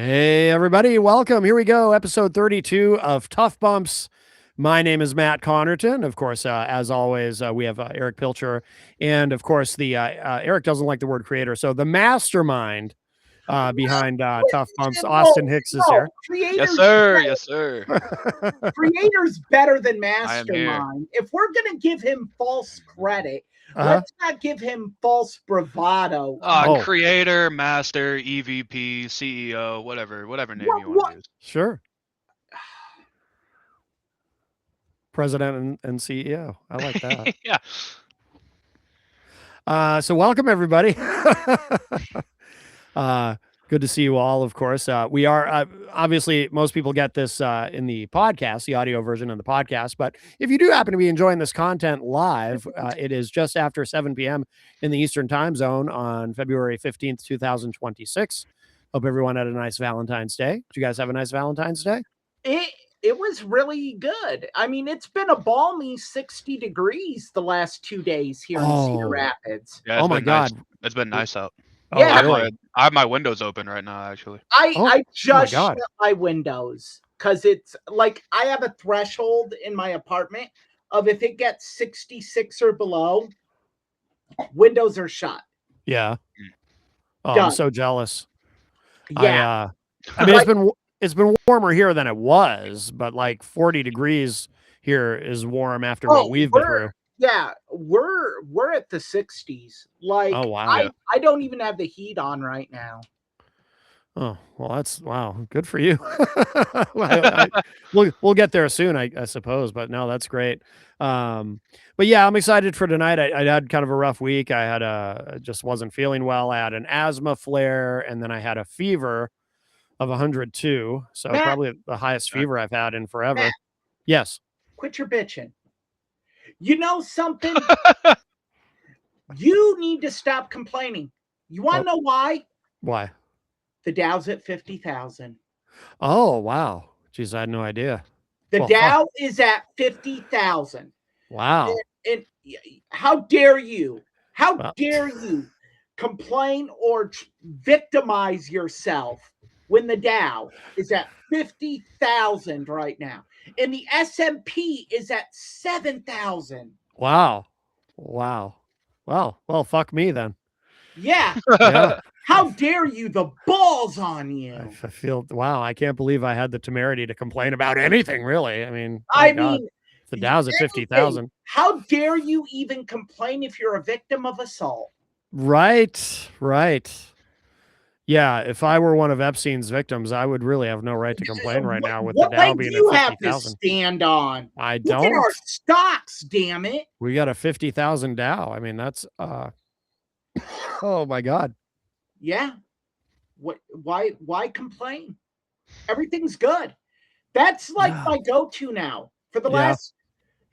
Hey, everybody, welcome. Here we go, episode 32 of Tough Bumps. My name is Matt Connerton. Of course, as always, we have Eric Pilcher. And of course, Eric doesn't like the word creator. So the mastermind behind Tough Bumps, Austin Hicks, is here. Yes, sir. Yes, sir. Creator's better than I am here. mastermind. If we're going to give him false credit, Uh-huh. let's not give him false bravado. Oh. Creator, master, EVP, CEO, whatever name you want to use. Sure. President and CEO. I like that. Yeah. So welcome, everybody. Good to see you all, of course. We are obviously, most people get this in the podcast, the audio version of the podcast. But if you do happen to be enjoying this content live, it is just after 7 p.m. in the Eastern time zone on February 15th, 2026. Hope everyone had a nice Valentine's Day. Did you guys have a nice Valentine's Day? It was really good. I mean, it's been a balmy 60 degrees the last 2 days here in Cedar Rapids. Yeah, oh my God. It's been nice out. Yeah. Really? I have my windows open right now, actually. I just shut my windows because it's like I have a threshold in my apartment of if it gets 66 or below, windows are shut. Yeah. Oh, Done. I'm so jealous. Yeah. I mean, it's been warmer here than it was, but like 40 degrees here is warm after what we've been through. Yeah, we're at the 60s. Like, oh wow, I don't even have the heat on right now. Oh well, that's wow, good for you. We'll get there soon, I suppose. But no, that's great. But yeah, I'm excited for tonight. I had kind of a rough week. I had just wasn't feeling well. I had an asthma flare, and then I had a fever of 102. So Matt, probably the highest fever I've had in forever. Matt, yes. Quit your bitching. You know something? You need to stop complaining. You want to know why? Why? The Dow's at 50,000. Oh, wow. Jeez, I had no idea. The Dow is at 50,000. Wow. And how dare you? How dare you complain or victimize yourself when the Dow is at 50,000 right now? And the S&P is at 7,000. Wow. Well, fuck me then. Yeah. How dare you? The balls on you. I feel, wow, I can't believe I had the temerity to complain about anything, really. I mean, the Dow's at 50,000. How dare you even complain if you're a victim of assault? Right. Yeah, if I were one of Epstein's victims, I would really have no right to complain right now with the Dow being at 50,000. What leg do you have to stand on? I don't. Look at our stocks, damn it. We got a 50,000 Dow. I mean, that's oh my God. Yeah. Why complain? Everything's good. That's like my go-to now for the last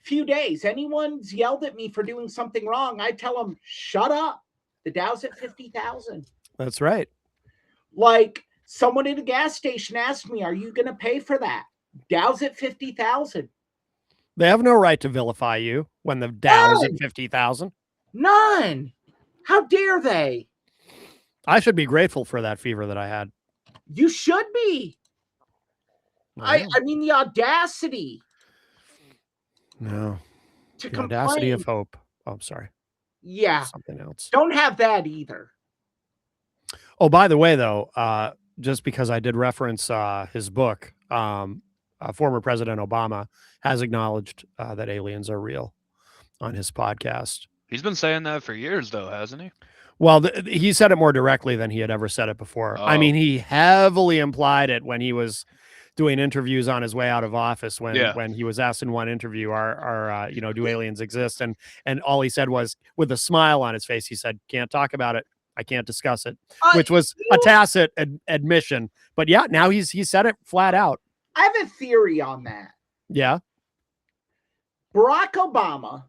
few days. Anyone's yelled at me for doing something wrong, I tell them, shut up. The Dow's at 50,000. That's right. Like someone at a gas station asked me, are you going to pay for that? Dow's at 50,000. They have no right to vilify you when the Dow is at 50,000. None. How dare they? I should be grateful for that fever that I had. You should be. I mean, the audacity. No. To the audacity of hope. Oh, I'm sorry. Yeah. Something else. Don't have that either. Oh, by the way, though, just because I did reference his book, former President Obama has acknowledged that aliens are real on his podcast. He's been saying that for years, though, hasn't he? Well, he said it more directly than he had ever said it before. I mean, he heavily implied it when he was doing interviews on his way out of office when he was asked in one interview, do aliens exist? And all he said was, with a smile on his face, he said, can't talk about it. I can't discuss it, which was a tacit admission. But yeah, now he said it flat out. I have a theory on that. Yeah. Barack Obama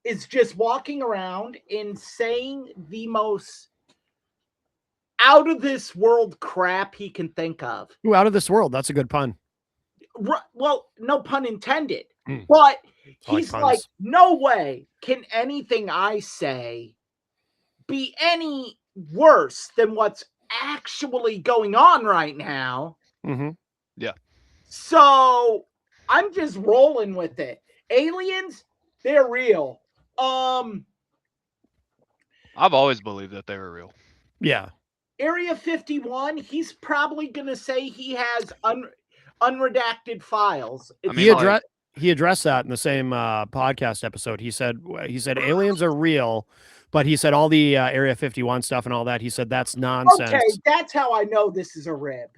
is just walking around and saying the most out of this world crap he can think of. Ooh, out of this world. That's a good pun. Well, no pun intended. But he's like, no way can anything I say be any worse than what's actually going on right now. Mm-hmm. Yeah. So I'm just rolling with it. Aliens, they're real. I've always believed that they were real. Yeah. Area 51, he's probably going to say he has unredacted files. He addressed that in the same podcast episode. He said aliens are real, but he said all the Area 51 stuff and all that, he said that's nonsense. Okay, that's how I know this is a rib.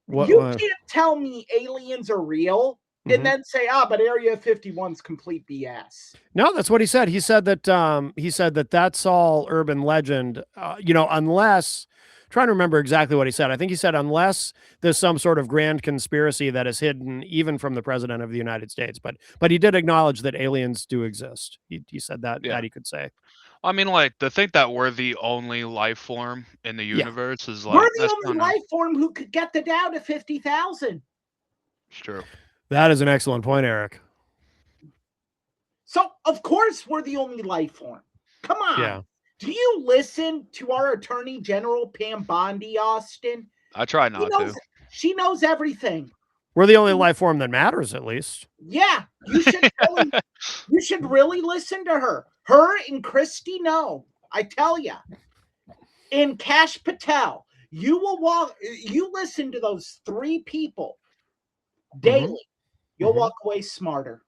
You can't tell me aliens are real and then say, but Area 51's complete BS. No, that's what he said. He said that that's all urban legend, unless, trying to remember exactly what he said. I think he said, unless there's some sort of grand conspiracy that is hidden even from the president of the United States. But he did acknowledge that aliens do exist. He said that he could say. I mean, like, to think that we're the only life form in the universe is like... We're the only life form who could get the Dow to 50,000. It's true. That is an excellent point, Eric. So, of course, we're the only life form. Come on. Yeah. Do you listen to our Attorney General, Pam Bondi, Austin? I try not to. She knows everything. We're the only life form that matters, at least. Yeah. You should really listen to her. Her and Christy know. I tell you. And Kash Patel. You listen to those three people daily. You'll walk away smarter.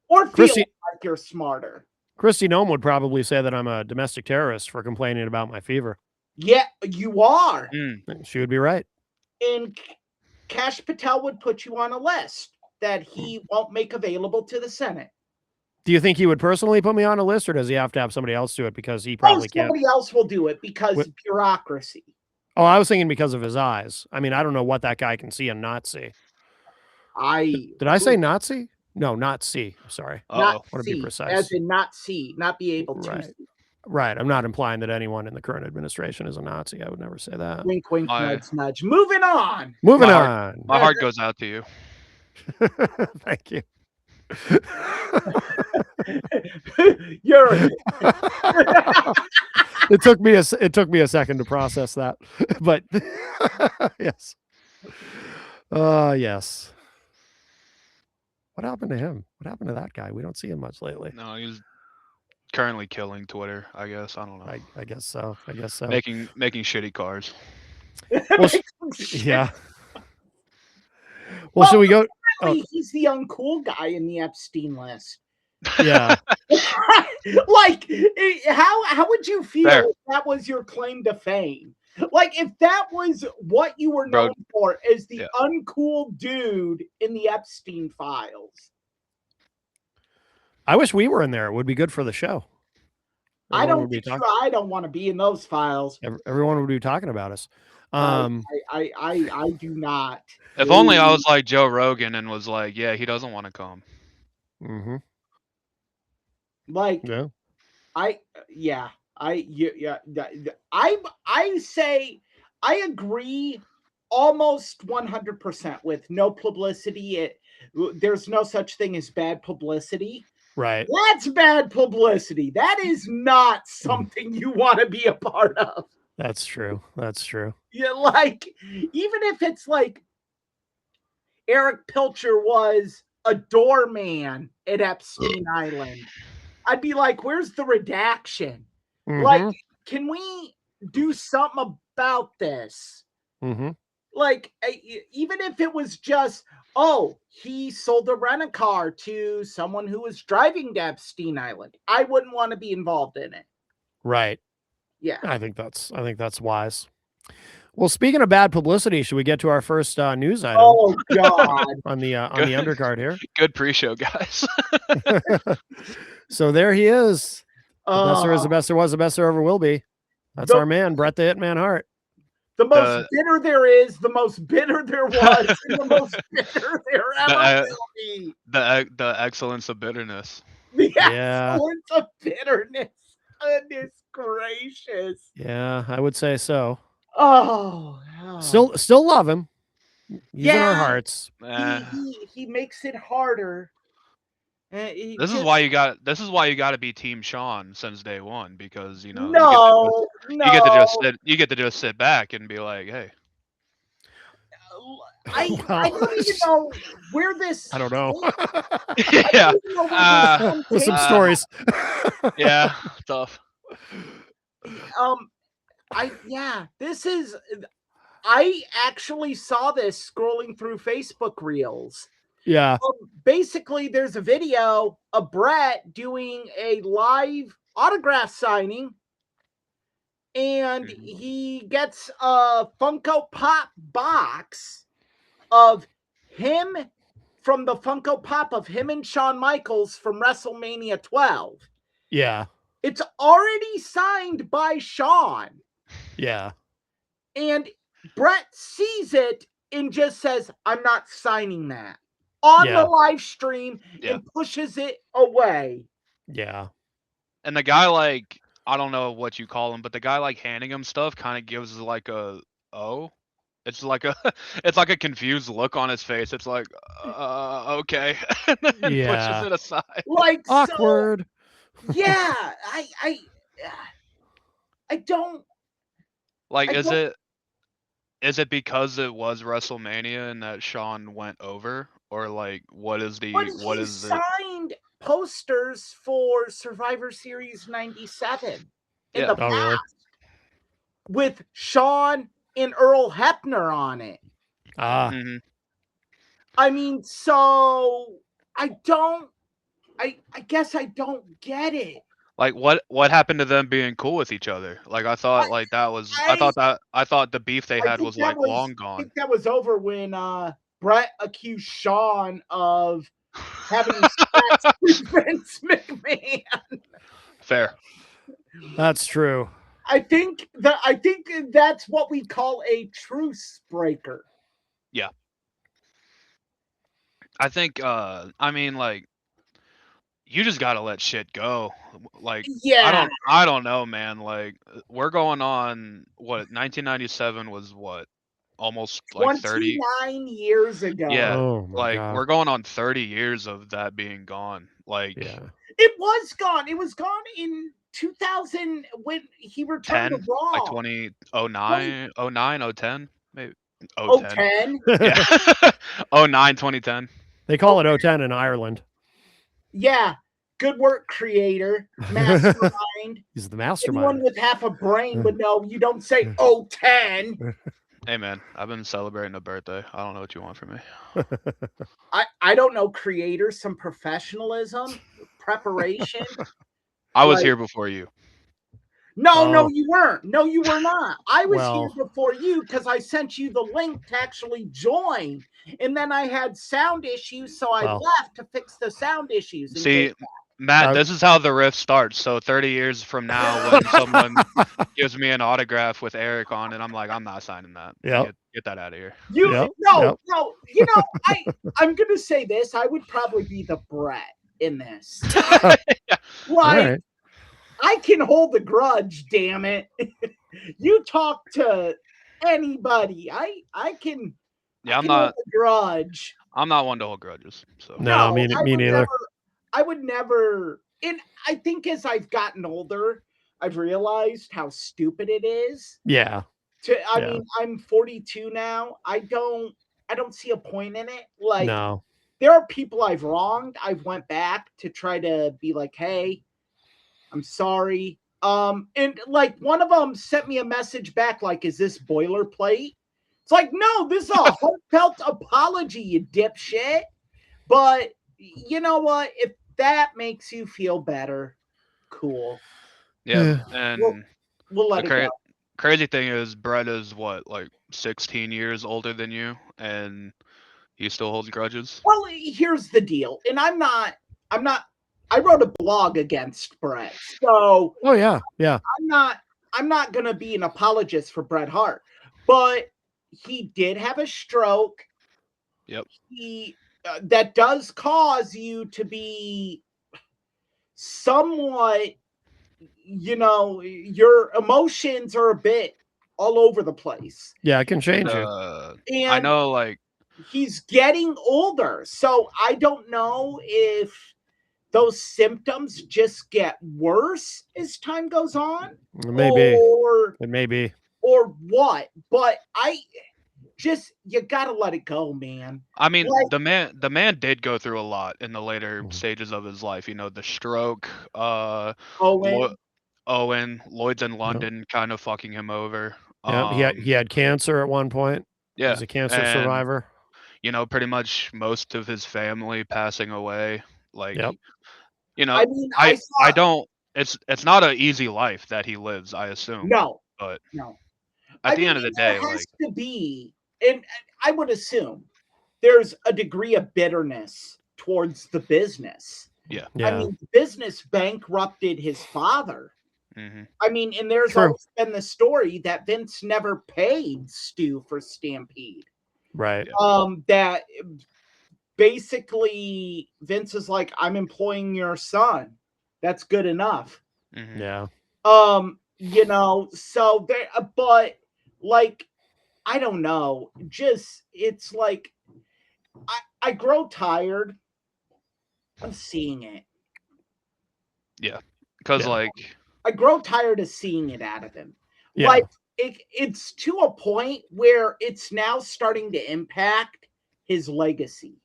Or feel like you're smarter. Kristi Noem would probably say that I'm a domestic terrorist for complaining about my fever. Yeah, you are. She would be right. And Kash Patel would put you on a list that he won't make available to the Senate. Do you think he would personally put me on a list, or does he have to have somebody else do it because he probably can't? Somebody else will do it because of bureaucracy. Oh, I was thinking because of his eyes. I mean, I don't know what that guy can see and not see. Did I say Nazi? No, not see. Sorry. Not I want to be precise. As in not see, not be able to see. Right. I'm not implying that anyone in the current administration is a Nazi. I would never say that. Wink, wink, nudge, nudge. Moving on. My heart goes out to you. Thank you. It took me a second to process that, but yes. Yes. What happened to him? What happened to that guy? We don't see him much lately. No, he's currently killing Twitter, I guess. I don't know. I guess so. Making shitty cars. Well, yeah. Well, should we go? He's the uncool guy in the Epstein list. Yeah. Like, how would you feel if that was your claim to fame? Like, if that was what you were known for, as the uncool dude in the Epstein files. I wish we were in there. It would be good for the show. I don't want to be in those files. Everyone would be talking about us. I do not. If only I was like Joe Rogan and was like, yeah, he doesn't want to come. Mm-hmm. Like, yeah. I say I agree almost 100% with no publicity. There's no such thing as bad publicity. Right. That's bad publicity. That is not something you want to be a part of. That's true. Yeah, like, even if it's like Eric Pilcher was a doorman at Epstein Island, I'd be like, where's the redaction? Mm-hmm. Like, can we do something about this? Mm-hmm. Like, even if it was just, he sold a rent-a-car to someone who was driving to Epstein Island, I wouldn't want to be involved in it. Right. Yeah. I think that's wise. Well, speaking of bad publicity, should we get to our first news item? Oh God! on the undercard here. Good pre-show, guys. So there he is. The best there is, the best there was, the best there ever will be. That's our man, Bret the Hitman Hart. The most bitter there is, the most bitter there was, and the most bitter there ever will be. The excellence of bitterness. The excellence of bitterness. Goodness gracious. Yeah, I would say so. Oh. Still love him. He's in our hearts. He makes it harder. This is why you got to be Team Sean since day one, because you know no, you get to just sit back and be like, hey. I don't even know where this. I don't know. Yeah, there's some stories. Yeah, tough. This is. I actually saw this scrolling through Facebook Reels. Yeah. Basically, there's a video of Brett doing a live autograph signing, and he gets a Funko Pop box of him from the Funko Pop of him and Shawn Michaels from WrestleMania 12. Yeah. It's already signed by Shawn. Yeah. And Brett sees it and just says, I'm not signing that on the live stream and pushes it away. Yeah. And the guy, like, I don't know what you call him, but the guy, like, handing him stuff kind of gives like a, oh, it's like a confused look on his face. It's like, okay. And then pushes it aside. Like, awkward. So, yeah. I don't. Like, is it because it was WrestleMania and that Shawn went over, or like what is signed posters for Survivor Series 97 in the past with Shawn and Earl Hebner on it. I mean, so I guess I don't get it. Like what happened to them being cool with each other? Like I thought I thought the beef they had was like long gone. I think that was over when Brett accused Shawn of having sex with Vince McMahon. Fair. That's true. I think that's what we call a truce breaker. Yeah. I think I mean, like, you just gotta let shit go. Like, I don't know, man. Like, we're going on what 1997 was what almost like 29 years ago. Yeah, God. We're going on 30 years of that being gone. Like, it was gone. It was gone in 2000 when he returned to Raw. Like 2009, 010, maybe 010. Yeah. 09, 2010. They call it 010 in Ireland. Yeah. Good work, creator. Mastermind. He's the mastermind. Anyone with half a brain would know you don't say 010. Hey, man, I've been celebrating a birthday. I don't know what you want from me. I don't know, creator. Some professionalism, preparation. I was here before you. No, you weren't. No, you were not. I was here before you because I sent you the link to actually join. And then I had sound issues, so I left to fix the sound issues. See, Matt, this is how the rift starts. So 30 years from now, when someone gives me an autograph with Eric on it, I'm like, I'm not signing that. Yeah, get that out of here. No. You know, I'm gonna say this. I would probably be the Brett in this. Like, I can hold a grudge. Damn it! You talk to anybody. I can. Yeah, I'm not hold a grudge. I'm not one to hold grudges. So no, me neither. I would never, and I think as I've gotten older, I've realized how stupid it is. Yeah. I mean, I'm 42 now. I don't see a point in it. Like, there are people I've wronged. I've went back to try to be like, hey, I'm sorry. And like one of them sent me a message back, like, is this boilerplate? It's like, no, this is a heartfelt apology, you dipshit. But you know what? If that makes you feel better, cool. Yeah, and we'll let it go. Crazy thing is, Brett is what, like 16 years older than you, and he still holds grudges. Well, here's the deal, and I'm not. I wrote a blog against Brett, so I'm not gonna be an apologist for Bret Hart, but he did have a stroke. Yep. That does cause you to be somewhat, you know, your emotions are a bit all over the place. Yeah, it can change you. And I know, like, he's getting older, so I don't know if those symptoms just get worse as time goes on? Maybe. Or it may be. Or what? But you gotta let it go, man. I mean, the man did go through a lot in the later stages of his life. You know, the stroke, Lloyd's in London kind of fucking him over. Yeah, he had cancer at one point. Yeah, he's a cancer survivor. You know, pretty much most of his family passing away. Like, yep. You know, I don't. It's not an easy life that he lives. I assume. No, but no. At the end of the day, there has to be, and I would assume there's a degree of bitterness towards the business. Yeah. I mean, the business bankrupted his father. Mm-hmm. I mean, and there's always been the story that Vince never paid Stu for Stampede. Right. That basically Vince is like, I'm employing your son. That's good enough. Mm-hmm. Yeah. You know, so there, but like, I don't know. Just it's like I grow tired of seeing it. Yeah, because like I grow tired of seeing it out of him. Yeah. Like it's to a point where it's now starting to impact his legacy.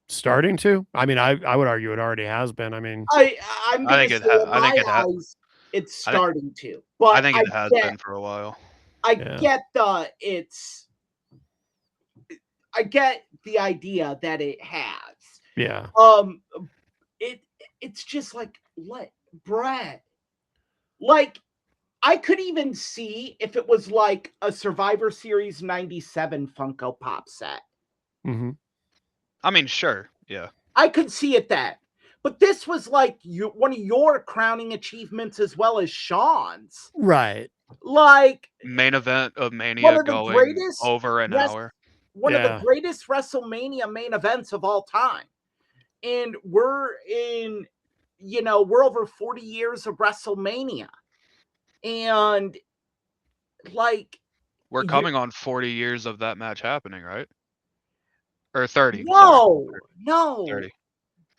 Starting to? I mean, I would argue it already has been. I mean, I think it's starting to. But I think it has been for a while. I get the idea that it has. Yeah. It's just like Brett. Like I could even see if it was like a Survivor Series 97 Funko Pop set. Mm-hmm. I mean, sure, yeah. I could see it that. But this was like one of your crowning achievements as well as Sean's. Right. Like main event of Mania going over an hour. One of the greatest WrestleMania main events of all time. And we're over 40 years of WrestleMania. And like we're coming on 40 years of that match happening, right? Or 30. No. 30.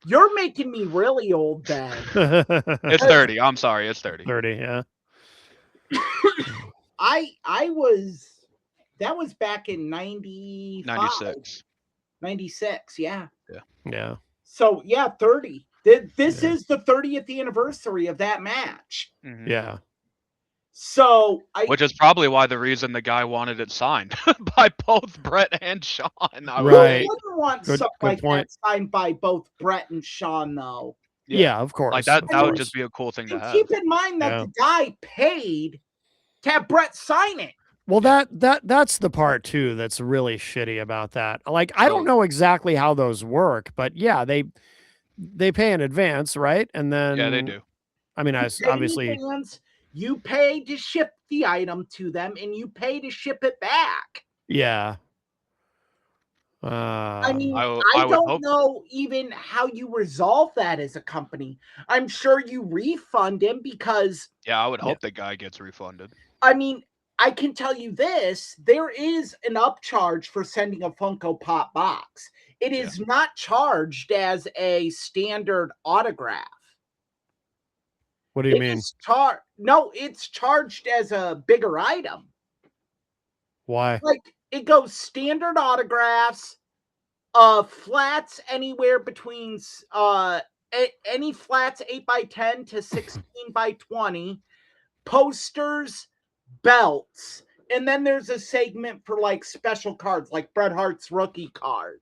You're making me really old then. It's 30. I'm sorry. It's 30. 30, yeah. That was back in 96, yeah. Yeah. So, 30. This is the 30th anniversary of that match. Mm-hmm. Yeah. So, which is probably why the reason the guy wanted it signed by both Brett and Sean. Right. I wouldn't want something like point. that signed by both Brett and Sean, though. Yeah, of course. Like that would just be a cool thing to have. Keep in mind that the guy paid to have Brett sign it. Well, that's the part too that's really shitty about that. Like, I don't know exactly how those work, but yeah, they pay in advance, right? And then they do. I mean, obviously you pay to ship the item to them, and you pay to ship it back. Yeah. I mean, I don't know even how you resolve that as a company. I'm sure you refund him because... Yeah, I would hope the guy gets refunded. I mean, I can tell you this. There is an upcharge for sending a Funko Pop box. It is not charged as a standard autograph. What do you mean? No, it's charged as a bigger item. Why? Like, it goes standard autographs, flats anywhere between any flats 8x10 to 16x20, posters, belts, and then there's a segment for like special cards, like Bret Hart's rookie card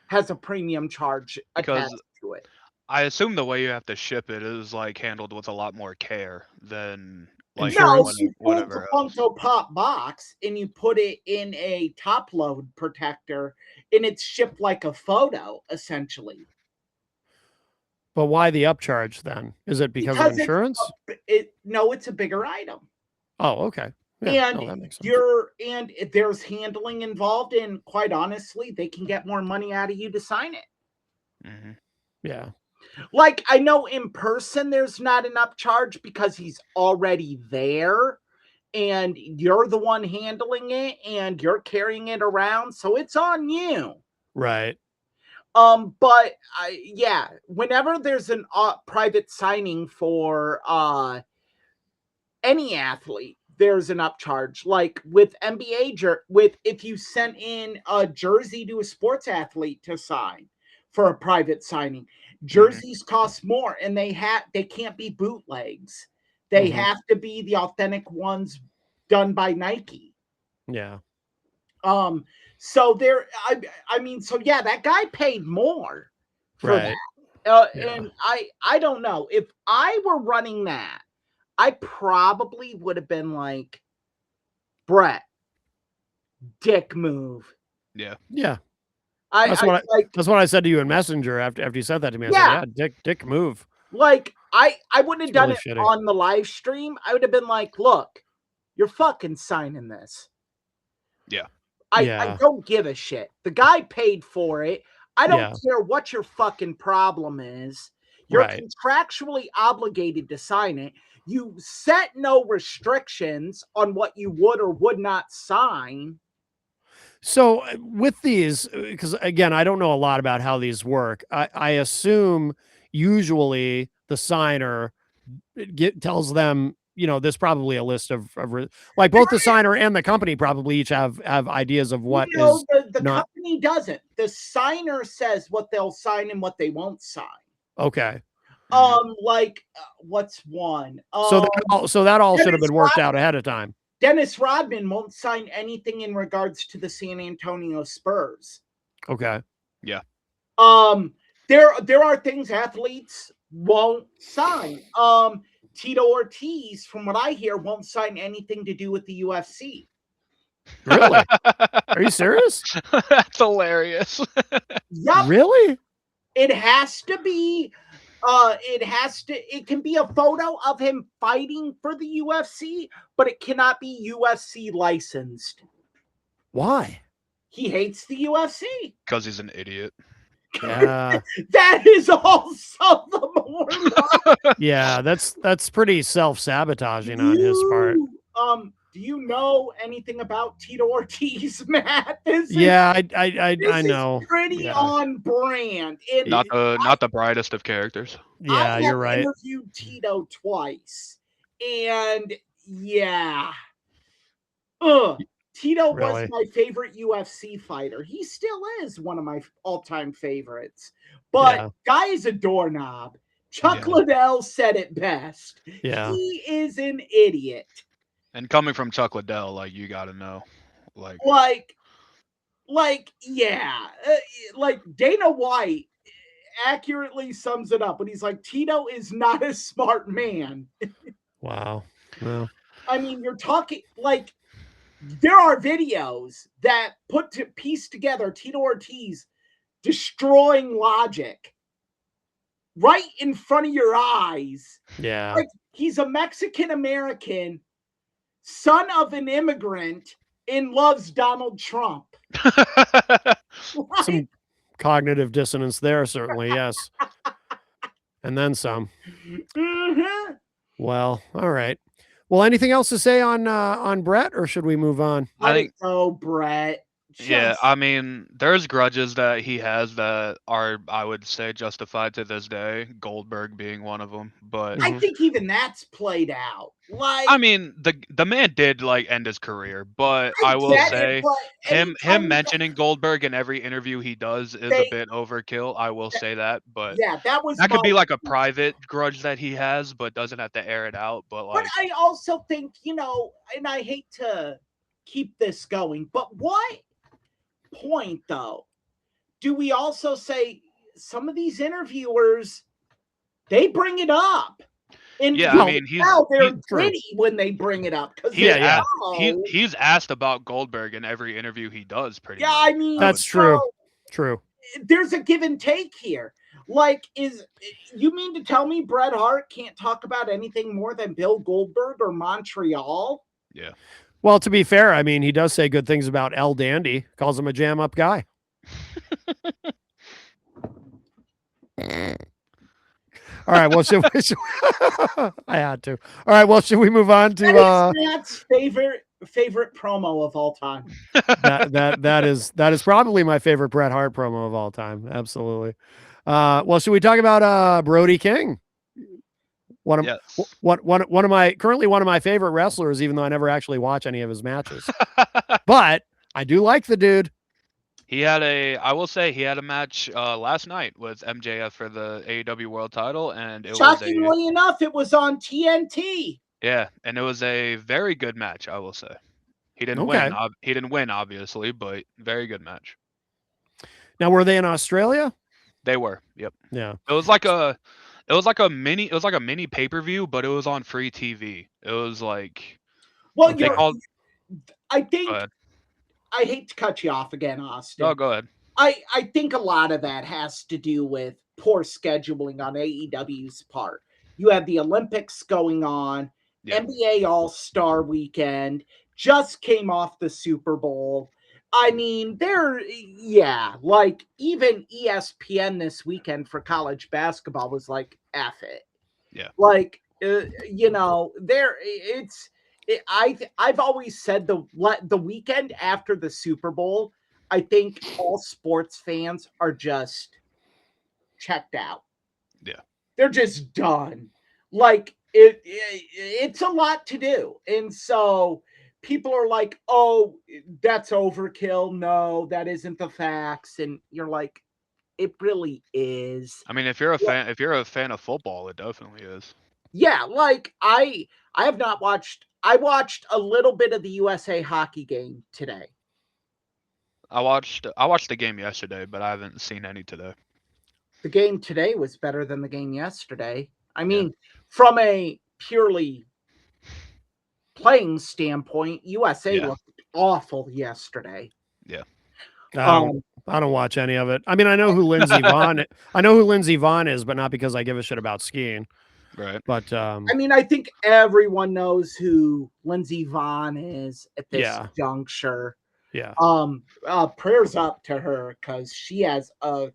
has a premium charge attached to it. I assume the way you have to ship it is like handled with a lot more care than like whatever. You pull the Funko Pop box and you put it in a top load protector, and it's shipped like a photo, essentially. But why the upcharge then? Is it because of insurance? No, it's a bigger item. Oh, okay. Yeah, and that makes sense. and there's handling involved, and quite honestly, they can get more money out of you to sign it. Mm-hmm. Yeah. Like, I know in person there's not an upcharge because he's already there and you're the one handling it and you're carrying it around, so it's on you. Right. But yeah, whenever there's an private signing for any athlete, there's an upcharge. Like with NBA, if you sent in a jersey to a sports athlete to sign for a private signing, jerseys cost more, and they can't be bootlegs. They have to be the authentic ones done by Nike. Yeah. So there, I mean, so yeah, that guy paid more for that. And I don't know, if I were running that, I probably would have been like, Brett, dick move. Yeah. That's what I said to you in Messenger after you said that to me. I said, yeah, dick move. Like I wouldn't have done it shitty on the live stream. I would have been like, look, you're fucking signing this. Yeah. I don't give a shit. The guy paid for it. I don't care what your fucking problem is. You're contractually obligated to sign it. You set no restrictions on what you would or would not sign. So with these, because again, I don't know a lot about how these work. I assume usually the signer tells them, there's probably a list of like both the signer and the company probably each have ideas of what is the company doesn't. The signer says what they'll sign and what they won't sign. Okay. Like what's one? So that all should have been worked out ahead of time. Dennis Rodman won't sign anything in regards to the San Antonio Spurs. Okay. Yeah. There are things athletes won't sign. Tito Ortiz, from what I hear, won't sign anything to do with the UFC. Really? Are you serious? That's hilarious. Yep. Really? It has to be. It can be a photo of him fighting for the UFC, but it cannot be UFC licensed. Why? He hates the UFC. Because he's an idiot. Yeah. That is also the more. Yeah, that's pretty self-sabotaging on his part. Do you know anything about Tito Ortiz, Matt? I know. Pretty on brand. And not the brightest of characters. Yeah, you're right. I interviewed Tito twice, and yeah. Tito was my favorite UFC fighter. He still is one of my all-time favorites. But guy is a doorknob. Chuck Liddell said it best. Yeah. He is an idiot. And coming from Chuck Liddell, like, you got to know. Like Dana White accurately sums it up when he's like, Tito is not a smart man. Wow. Well, I mean, you're talking like, there are videos that piece together Tito Ortiz destroying Logic right in front of your eyes. Yeah. Like, he's a Mexican-American son of an immigrant and loves Donald Trump. Some cognitive dissonance there, certainly, yes. And then some. Mm-hmm. Well, all right. Well, anything else to say on Brett, or should we move on? I think so, Brett. Yeah, I mean, there's grudges that he has that are, I would say, justified to this day. Goldberg being one of them, but I think even that's played out. Like, I mean, the man did like end his career, but I will say him mentioning Goldberg in every interview he does is a bit overkill. I will say that, but yeah, that could be like a private grudge that he has, but doesn't have to air it out. But like, but I also think, and I hate to keep this going, but what point though do we also say some of these interviewers, they bring it up? And I mean, they're gritty when they bring it up. He's asked about Goldberg in every interview he does, pretty much. I mean, that's true. True. There's a give and take here. Like, you mean to tell me Bret Hart can't talk about anything more than Bill Goldberg or Montreal? Yeah. Well, to be fair, I mean, he does say good things about El Dandy, calls him a jam-up guy. All right, well, should I had to. All right, well, should we move on to Matt's favorite favorite promo of all time. that is probably my favorite Bret Hart promo of all time. Absolutely. Well, should we talk about Brody King? One of my favorite wrestlers, even though I never actually watch any of his matches. But I do like the dude. I will say he had a match last night with MJF for the AEW World Title, and shockingly enough, it was on TNT. Yeah, and it was a very good match, I will say. He didn't win. He didn't win, obviously, but very good match. Now, were they in Australia? They were. Yep. Yeah. It was like a mini pay-per-view, but it was on free TV. It was like, well, I think I hate to cut you off again, Austin. No, go ahead. I think a lot of that has to do with poor scheduling on AEW's part. You have the Olympics going on, NBA All-Star Weekend, just came off the Super Bowl. I mean, like even ESPN this weekend for college basketball was like, F it. Yeah. Like, I've always said the weekend after the Super Bowl, I think all sports fans are just checked out. Yeah. They're just done. Like it's a lot to do. And so people are like, oh, that's overkill. No, that isn't the facts. And you're like, it really is. I mean, if you're a fan of football, it definitely is. Yeah, like I have not watched. I watched a little bit of the USA hockey game today. I watched the game yesterday, but I haven't seen any today. The game today was better than the game yesterday. I mean, from a purely playing standpoint, USA looked awful yesterday. Yeah. I don't watch any of it. I mean, I know who Lindsey Vonn is, but not because I give a shit about skiing. Right. But I mean, I think everyone knows who Lindsey Vonn is at this juncture. Yeah. Prayers up to her because she has a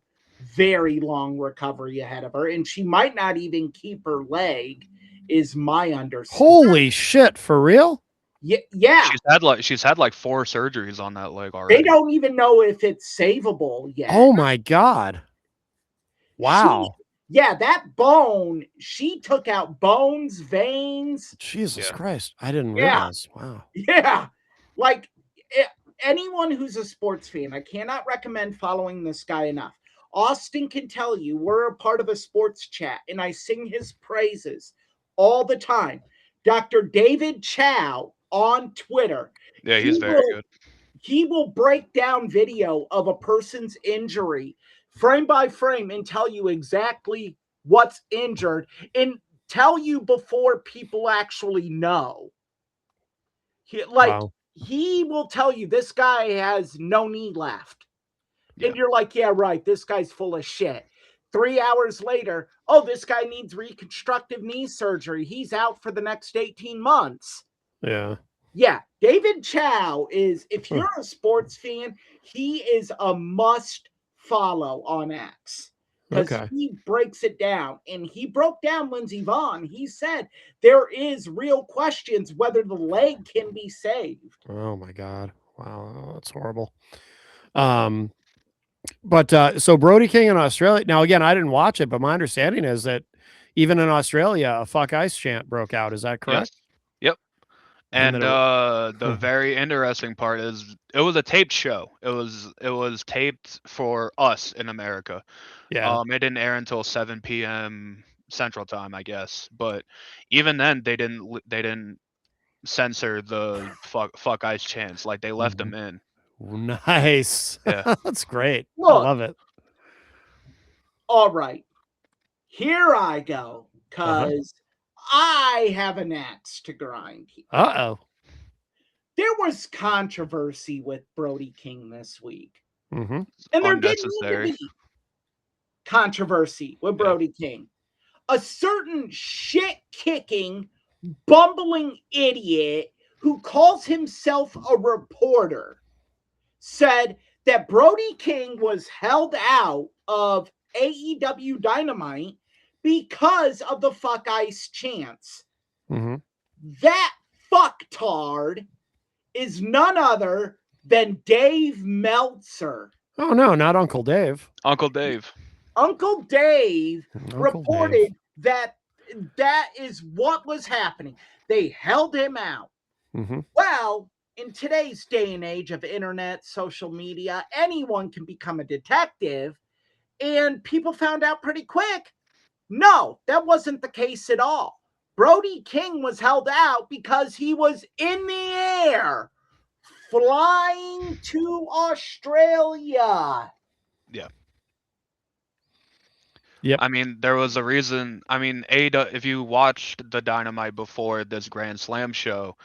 very long recovery ahead of her, and she might not even keep her leg, is my understanding. Holy shit, for real? Yeah. She's had like 4 surgeries on that leg already. They don't even know if it's savable yet. Oh my God. Wow. That bone, she took out bones, veins. Jesus Christ. I didn't realize. Wow. Yeah. Like anyone who's a sports fan, I cannot recommend following this guy enough. Austin can tell you we're a part of a sports chat, and I sing his praises all the time. Dr. David Chow on Twitter. Yeah, he's very good. He will break down video of a person's injury frame by frame and tell you exactly what's injured and tell you before people actually know. He will tell you this guy has no knee left. Yeah. And you're like, yeah, right. This guy's full of shit. 3 hours later, oh, this guy needs reconstructive knee surgery. He's out for the next 18 months. Yeah. Yeah. David Chow is, if you're a sports fan, he is a must follow on X. Because he breaks it down. And he broke down Lindsey Vonn. He said there is real questions whether the leg can be saved. Oh my God. Wow. That's horrible. But so Brody King in Australia. Now, again, I didn't watch it, but my understanding is that even in Australia, a fuck ice chant broke out. Is that correct? Yes. Yep. And the very interesting part is it was a taped show. It was taped for us in America. Yeah. It didn't air until 7 p.m. Central Time, I guess. But even then, they didn't censor the fuck ice chants. Like they left them in. Nice. Yeah. That's great. Look, I love it. All right. Here I go, because I have an axe to grind here. Uh-oh. There was controversy with Brody King this week. Mm-hmm. And there didn't need to be controversy with Brody King. A certain shit-kicking, bumbling idiot who calls himself a reporter said that Brody King was held out of AEW Dynamite because of the fuck ice chants. Mm-hmm. That fucktard is none other than Dave Meltzer. Oh, no, not Uncle Dave. Uncle Dave. Uncle Dave reported Dave. that is what was happening. They held him out. Well, in today's day and age of internet, social media, anyone can become a detective, and people found out pretty quick. No, that wasn't the case at all. Brody King was held out because he was in the air flying to Australia. Yeah. Yep. I mean, there was a reason. I mean, if you watched the Dynamite before this Grand Slam show,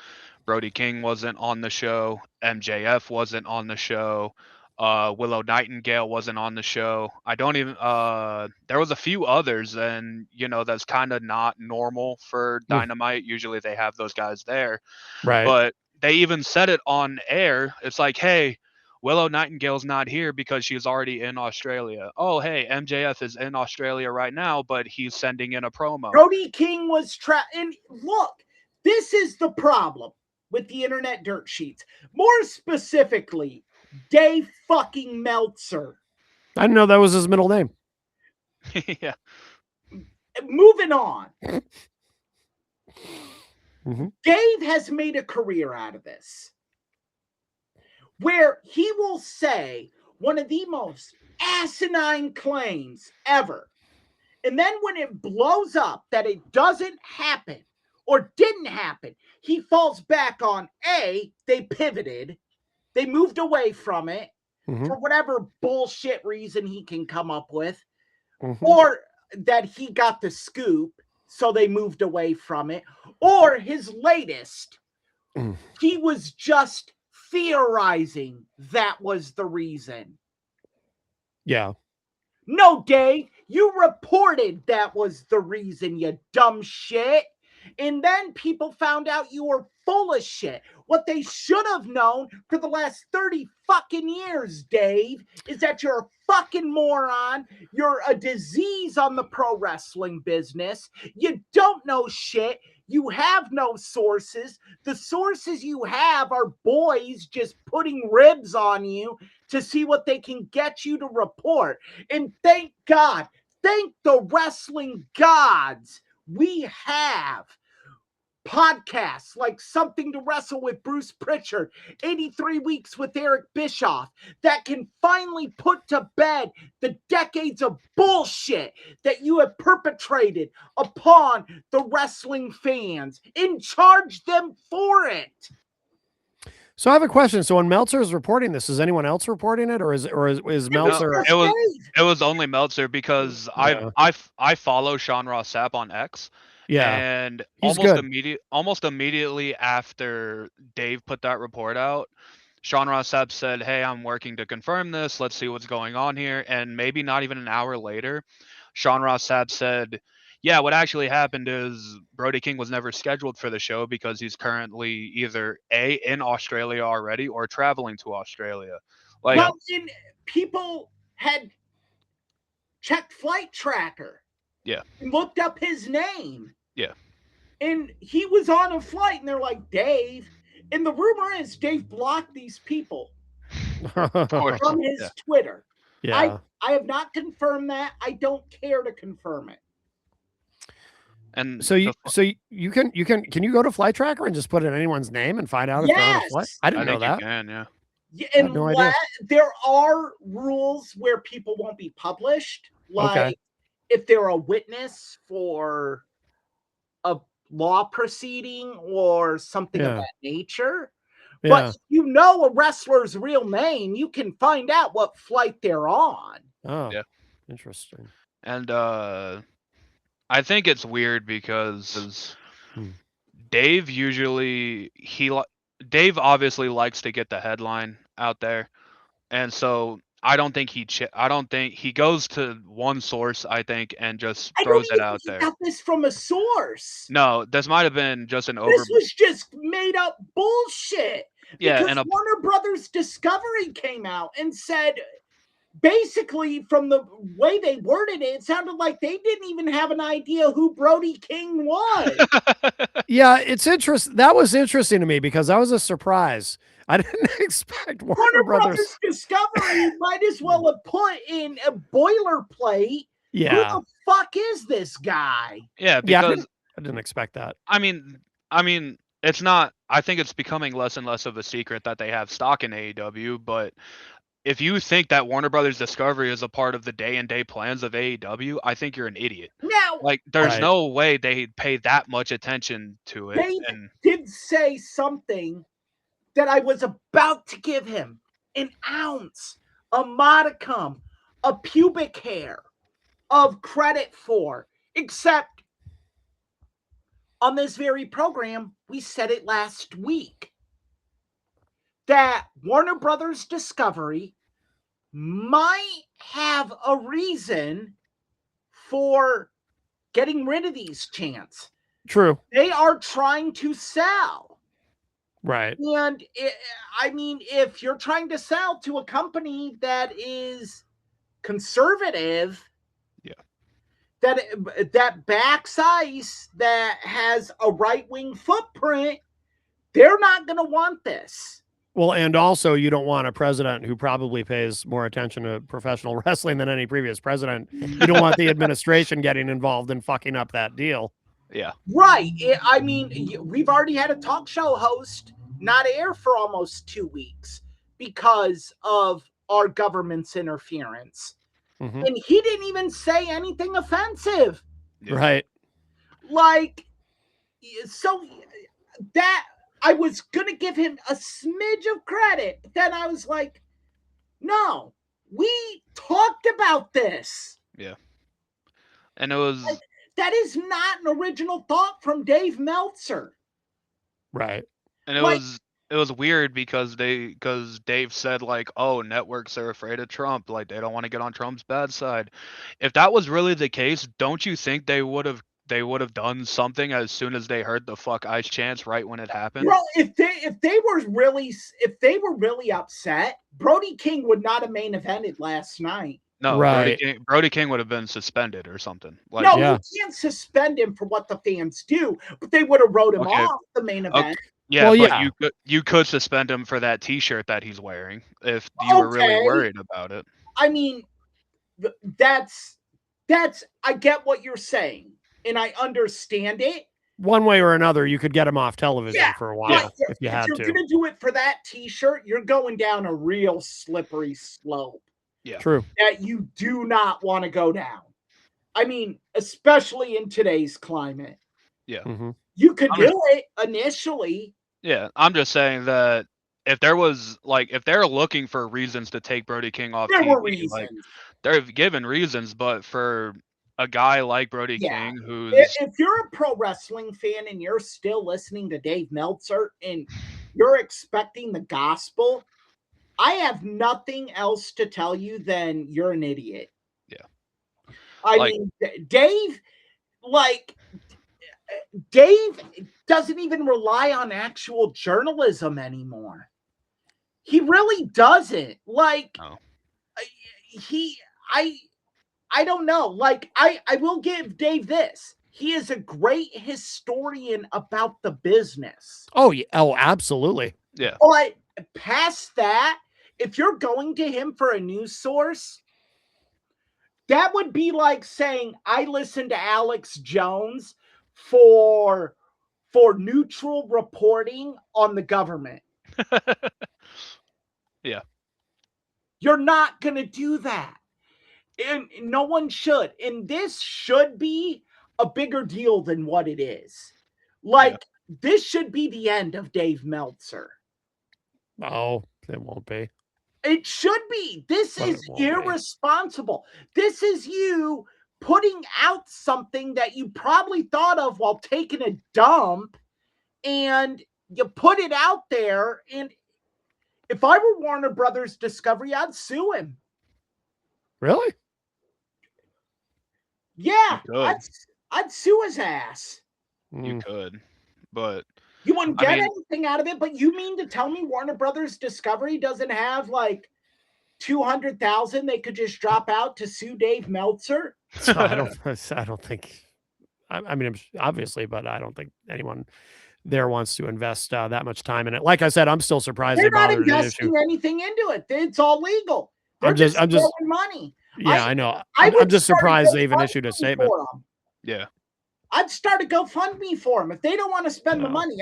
Brody King wasn't on the show. MJF wasn't on the show. Willow Nightingale wasn't on the show. I don't even. There was a few others, and that's kind of not normal for Dynamite. Usually they have those guys there, right? But they even said it on air. It's like, hey, Willow Nightingale's not here because she's already in Australia. Oh, hey, MJF is in Australia right now, but he's sending in a promo. Brody King was and look, this is the problem with the internet dirt sheets. More specifically, Dave fucking Meltzer. I didn't know that was his middle name. Yeah. Moving on. Dave has made a career out of this, where he will say one of the most asinine claims ever. And then when it blows up that it doesn't happen or didn't happen, he falls back on A, they pivoted, they moved away from it for whatever bullshit reason he can come up with, or that he got the scoop, so they moved away from it, or his latest, he was just theorizing that was the reason. Yeah. No, Dave, you reported that was the reason, you dumb shit. And then people found out you were full of shit. What they should have known for the last 30 fucking years, Dave, is that you're a fucking moron. You're a disease on the pro wrestling business. You don't know shit. You have no sources. The sources you have are boys just putting ribs on you to see what they can get you to report. And thank God, thank the wrestling gods, we have podcasts like Something to Wrestle with Bruce Pritchard, 83 Weeks with Eric Bischoff, that can finally put to bed the decades of bullshit that you have perpetrated upon the wrestling fans and charge them for it. So I have a question. So when Meltzer is reporting this, is anyone else reporting it, or is Meltzer? No, it was only Meltzer, because I follow Sean Ross Sapp on X. Yeah, and he's almost immediately after Dave put that report out, Sean Ross Sapp said, "Hey, I'm working to confirm this. Let's see what's going on here." And maybe not even an hour later, Sean Ross Sapp said, "Yeah, what actually happened is Brody King was never scheduled for the show because he's currently either in Australia already or traveling to Australia." Well, people had checked Flight Tracker. Yeah. Looked up his name. Yeah. And he was on a flight, and they're like, Dave. And the rumor is Dave blocked these people from his Twitter. Yeah. I have not confirmed that. I don't care to confirm it. And so you can go to Flight Tracker and just put in anyone's name and find out if they're on a flight? I didn't know that. You can, yeah. And no idea. There are rules where people won't be published. Like if they're a witness for a law proceeding or something of that nature. Yeah. But if you know a wrestler's real name, you can find out what flight they're on. Oh, yeah. Interesting. And I think it's weird because Dave Dave obviously likes to get the headline out there. And so I don't think he goes to one source, I think, and just throws it out there. Got this from a source. No, this might have been just an This was just made up bullshit. Yeah, because Warner Brothers Discovery came out and said basically, from the way they worded it, it sounded like they didn't even have an idea who Brody King was. Yeah, it's interesting. That was interesting to me because that was a surprise. I didn't expect Warner Brothers Discovery might as well have put in a boilerplate. Yeah. Who the fuck is this guy? Yeah, because I didn't expect that. I mean, it's not. I think it's becoming less and less of a secret that they have stock in AEW. But if you think that Warner Brothers Discovery is a part of the day-and-day plans of AEW, I think you're an idiot. Now, like, there's no way they'd pay that much attention to it. They did say something that I was about to give him an ounce, a modicum, a pubic hair of credit for, except on this very program, we said it last week that Warner Brothers Discovery might have a reason for getting rid of these chants. True. They are trying to sell. Right. And I mean, if you're trying to sell to a company that is conservative, that backs ICE, that has a right-wing footprint, they're not going to want this. Well, and also you don't want a president who probably pays more attention to professional wrestling than any previous president. You don't want the administration getting involved in fucking up that deal. Yeah. Right. I mean, we've already had a talk show host not air for almost 2 weeks because of our government's interference. Mm-hmm. And he didn't even say anything offensive. Right. Like, so that I was going to give him a smidge of credit, but then I was like, no, we talked about this. Yeah. And it was... Like, that is not an original thought from Dave Meltzer. Right. And it was weird because Dave said, like, oh, networks are afraid of Trump, like they don't want to get on Trump's bad side. If that was really the case, don't you think they would have done something as soon as they heard the fuck ICE chants right when it happened? Bro, if they were really upset, Brody King would not have main evented last night. No, right. Brody King would have been suspended or something. Like, no, you can't suspend him for what the fans do, but they would have wrote him off the main event. Okay. Yeah, well, but you could suspend him for that T-shirt that he's wearing if you were really worried about it. I mean, that's I get what you're saying, and I understand it. One way or another, you could get him off television for a while if you had to. If you're going to do it for that T-shirt, you're going down a real slippery slope. Yeah, true. That you do not want to go down. I mean, especially in today's climate. Yeah. Mm-hmm. You could do it initially. Yeah, I'm just saying that if they're looking for reasons to take Brody King off there TV, were reasons. like, they're given reasons, but for a guy like Brody King, who's... If you're a pro wrestling fan and you're still listening to Dave Meltzer and you're expecting the gospel, I have nothing else to tell you than you're an idiot. Yeah. I mean, Dave doesn't even rely on actual journalism anymore. He really doesn't. Like, I don't know. Like, I will give Dave this. He is a great historian about the business. Oh, yeah. Oh, absolutely. Yeah. But past that, if you're going to him for a news source, that would be like saying, I listen to Alex Jones for neutral reporting on the government. Yeah. You're not going to do that. And no one should. And this should be a bigger deal than what it is. Like, this should be the end of Dave Meltzer. Oh, it won't be. It should be. This is irresponsible. This is you putting out something that you probably thought of while taking a dump, and you put it out there. And if I were Warner Brothers Discovery, I'd sue him. Really? Yeah, I'd sue his ass. You could, but you wouldn't get anything out of it. But you mean to tell me Warner Brothers Discovery doesn't have like $200,000 they could just drop out to sue Dave Meltzer? So I don't think. I mean, obviously, but I don't think anyone there wants to invest that much time in it. Like I said, I'm still surprised they're they not bothered an issue. investing anything into it. It's all legal. They're I'm just throwing money. Yeah, I know. I'm just surprised they even issued a statement. Yeah, I'd start a GoFundMe for them if they don't want to spend the money.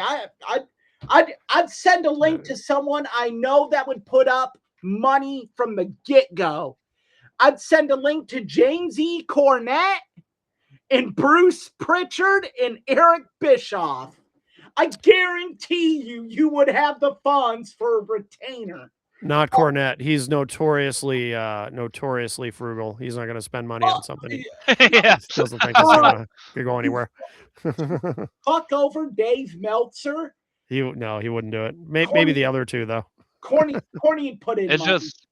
I'd send a link to someone I know that would put up money from the get-go. I'd send a link to James E. Cornette and Bruce Pritchard and Eric Bischoff. I guarantee you would have the funds for a retainer. Not Cornette. He's notoriously frugal. He's not going to spend money on something he doesn't think it's going to go anywhere. Fuck over Dave Meltzer. He wouldn't do it. Maybe the other two though. Corny put in. It's money. Just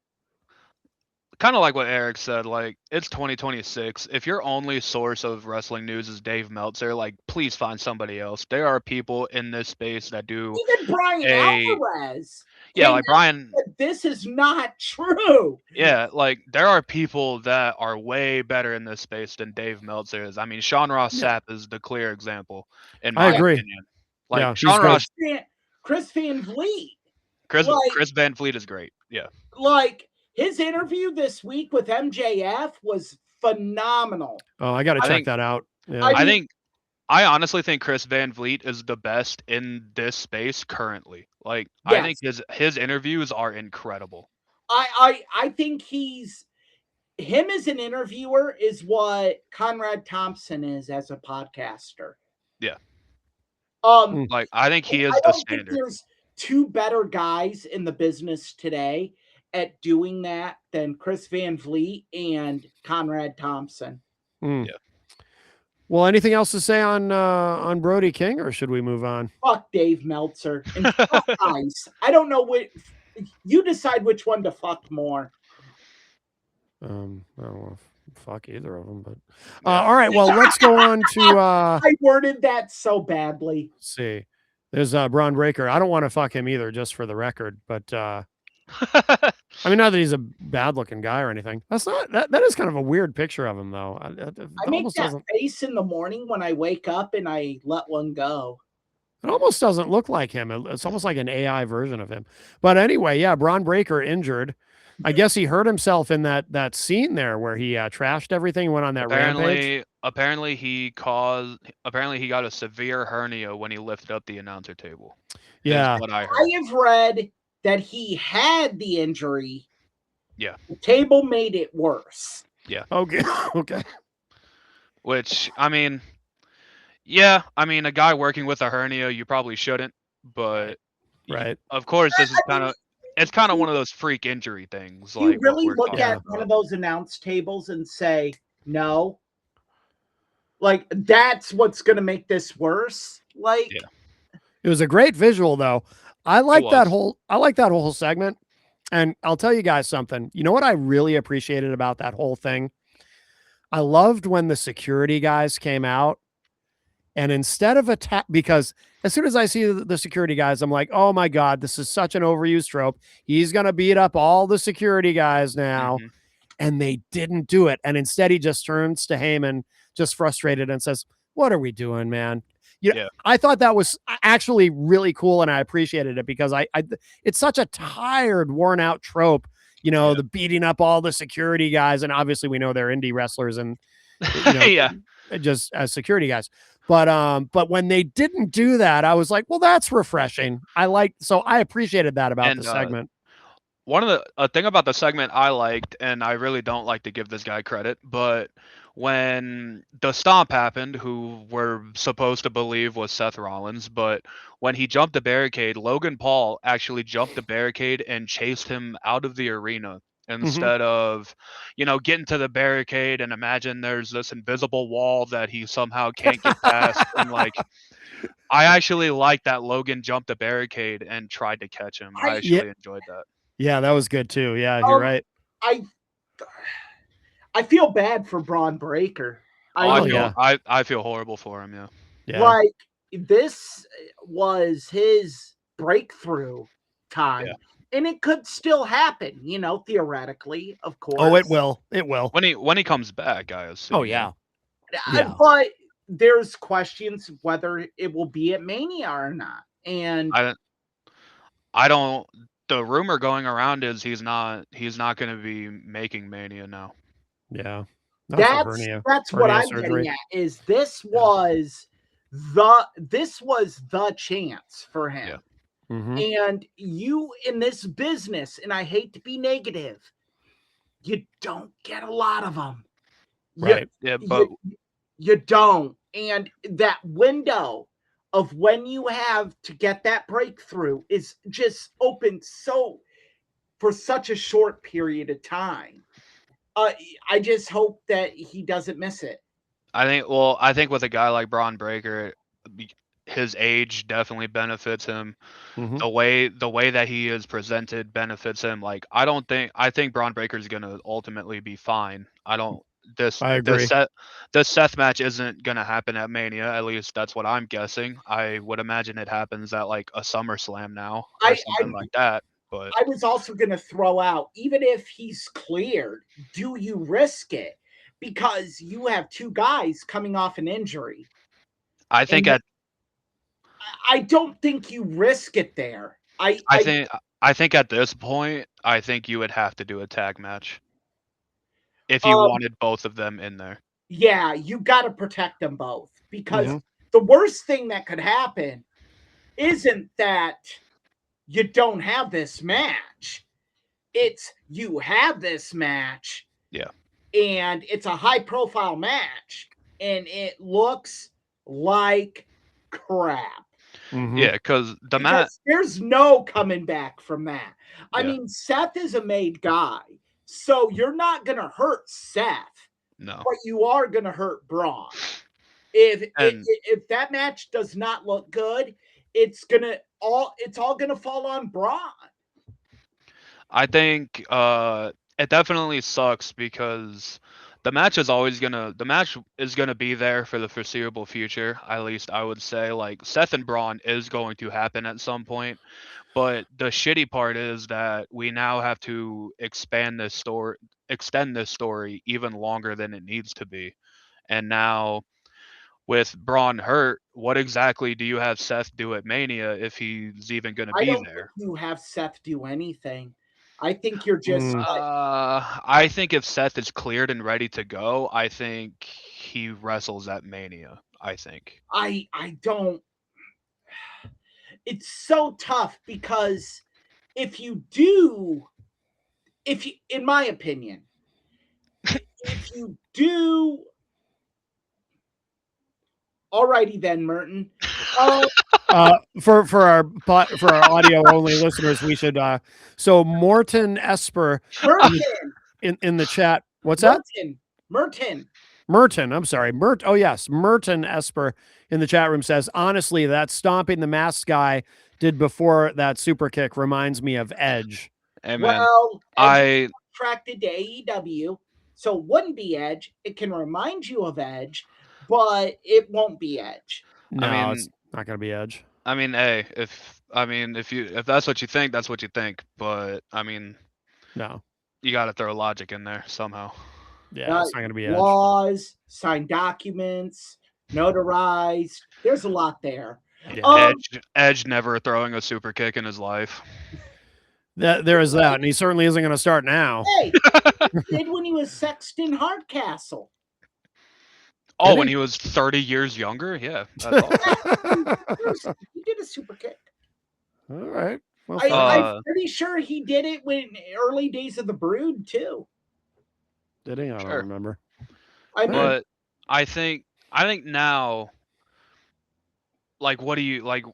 kind of like what Eric said. Like, it's 2026. If your only source of wrestling news is Dave Meltzer, like, please find somebody else. There are people in this space that do. Even Brian Alvarez. Yeah, like Brian. This is not true. Yeah, like there are people that are way better in this space than Dave Meltzer is. I mean, Sean Ross Sapp is the clear example. In my opinion. Like Sean Ross, Chris Van Vliet. Chris Van Vliet is great. Yeah. Like his interview this week with MJF was phenomenal. Oh, I got to check that out. Yeah. I honestly think Chris Van Vliet is the best in this space currently. Like, yes. I think his interviews are incredible. I think him as an interviewer is what Conrad Thompson is as a podcaster. Yeah. Like I think he is the standard. Think there's two better guys in the business today at doing that than Chris Van Vliet and Conrad Thompson. Yeah. Well, anything else to say on Brody King, or should we move on? Fuck Dave Meltzer and fuck Ice. I don't know what you decide which one to fuck more. I don't know. Fuck either of them, but all right. Well, let's go on to. I worded that so badly. Let's see, there's Braun Breaker. I don't want to fuck him either, just for the record. But I mean, not that he's a bad-looking guy or anything. That's not that is kind of a weird picture of him, though. I make that face in the morning when I wake up and I let one go. It almost doesn't look like him. It's almost like an AI version of him. But anyway, yeah, Braun Breaker injured. I guess he hurt himself in that scene there where he trashed everything, went on that rampage. Apparently he got a severe hernia when he lifted up the announcer table. Yeah. What I heard. I have read that he had the injury. Yeah. The table made it worse. Yeah. Okay. Okay. Which, I mean, yeah, I mean, a guy working with a hernia, you probably shouldn't, but right. Of course, this is it's kind of one of those freak injury things. You really look at one of those announce tables and say, no, like that's what's going to make this worse. Like, it was a great visual though. I like that whole segment. And I'll tell you guys something. You know what I really appreciated about that whole thing? I loved when the security guys came out, and instead of attack, because as soon as I see the security guys, I'm like, oh my God, this is such an overused trope. He's going to beat up all the security guys now. Mm-hmm. And they didn't do it. And instead he just turns to Heyman, just frustrated, and says, what are we doing, man? I thought that was actually really cool, and I appreciated it because it's such a tired, worn out trope, the beating up all the security guys, and obviously we know they're indie wrestlers and just as security guys. But when they didn't do that, I was like, well, that's refreshing. So I appreciated that about the segment. A thing about the segment I liked, and I really don't like to give this guy credit, but when the stomp happened, who we're supposed to believe was Seth Rollins, but when he jumped the barricade, Logan Paul actually jumped the barricade and chased him out of the arena instead of, getting to the barricade and imagine there's this invisible wall that he somehow can't get past. And I actually like that Logan jumped the barricade and tried to catch him. I actually enjoyed that. Yeah, that was good too. Yeah, you're right. I feel bad for Braun Breaker. I feel horrible for him. Yeah. Like this was his breakthrough time. and it could still happen, you know, theoretically, of course. Oh, it will. It will. When he comes back, I assume. Oh yeah. But there's questions whether it will be at Mania or not. And I don't. The rumor going around is he's not going to be making Mania now. Yeah. That's what I'm getting at. Is this was the chance for him. Yeah. Mm-hmm. And you in this business, and I hate to be negative, you don't get a lot of them. Right. But you don't. And that window of when you have to get that breakthrough is just open for such a short period of time. I just hope that he doesn't miss it. I think with a guy like Bron Breakker, his age definitely benefits him. Mm-hmm. The way that he is presented benefits him. Like I think Bron Breakker is gonna ultimately be fine. I agree. This Seth match isn't gonna happen at Mania. At least that's what I'm guessing. I would imagine it happens at like a SummerSlam now or something like that. But I was also gonna throw out, even if he's cleared, do you risk it? Because you have two guys coming off an injury. I think I don't think you risk it there. I think at this point, I think you would have to do a tag match if you wanted both of them in there. Yeah, you got to protect them both, because the worst thing that could happen isn't that you don't have this match. It's you have this match. Yeah. And it's a high profile match and it looks like crap. Mm-hmm. Yeah, because there's no coming back from that. I mean, Seth is a made guy, so you're not gonna hurt Seth. No, but you are gonna hurt Braun. If that match does not look good, it's all gonna fall on Braun. I think it definitely sucks because the match is gonna be there for the foreseeable future. At least I would say, like, Seth and Braun is going to happen at some point. But the shitty part is that we now have to extend this story even longer than it needs to be. And now with Braun hurt, what exactly do you have Seth do at Mania if he's even going to be there? I don't think you have Seth do anything. I think you're just. I think if Seth is cleared and ready to go, I think he wrestles at Mania. I think. I don't. It's so tough because if you, in my opinion, if you do. Alrighty then, Merton. For our audio only listeners, we should so Morton Esper in the chat. What's that? Merton. I'm sorry. Oh yes, Merton Esper in the chat room says, honestly, that stomping the mask guy did before that super kick reminds me of Edge. Amen. Well, Edge attracted to AEW, so it wouldn't be Edge. It can remind you of Edge, but it won't be Edge. No, it's not gonna be Edge. I mean, hey, if that's what you think, that's what you think. But I mean, no, you got to throw logic in there somehow. Yeah, it's not gonna be Edge. Laws, signed documents, notarized. There's a lot there. Yeah. Edge never throwing a super kick in his life. There is that, and he certainly isn't going to start now. Hey, he did when he was Sexton Hardcastle. Oh, when he was 30 years younger? Yeah. That's awesome. He did a super kick. All right. Well, I'm pretty sure he did it when early days of the Brood, too. Did he? I don't remember. But I think now, like, what do you, like,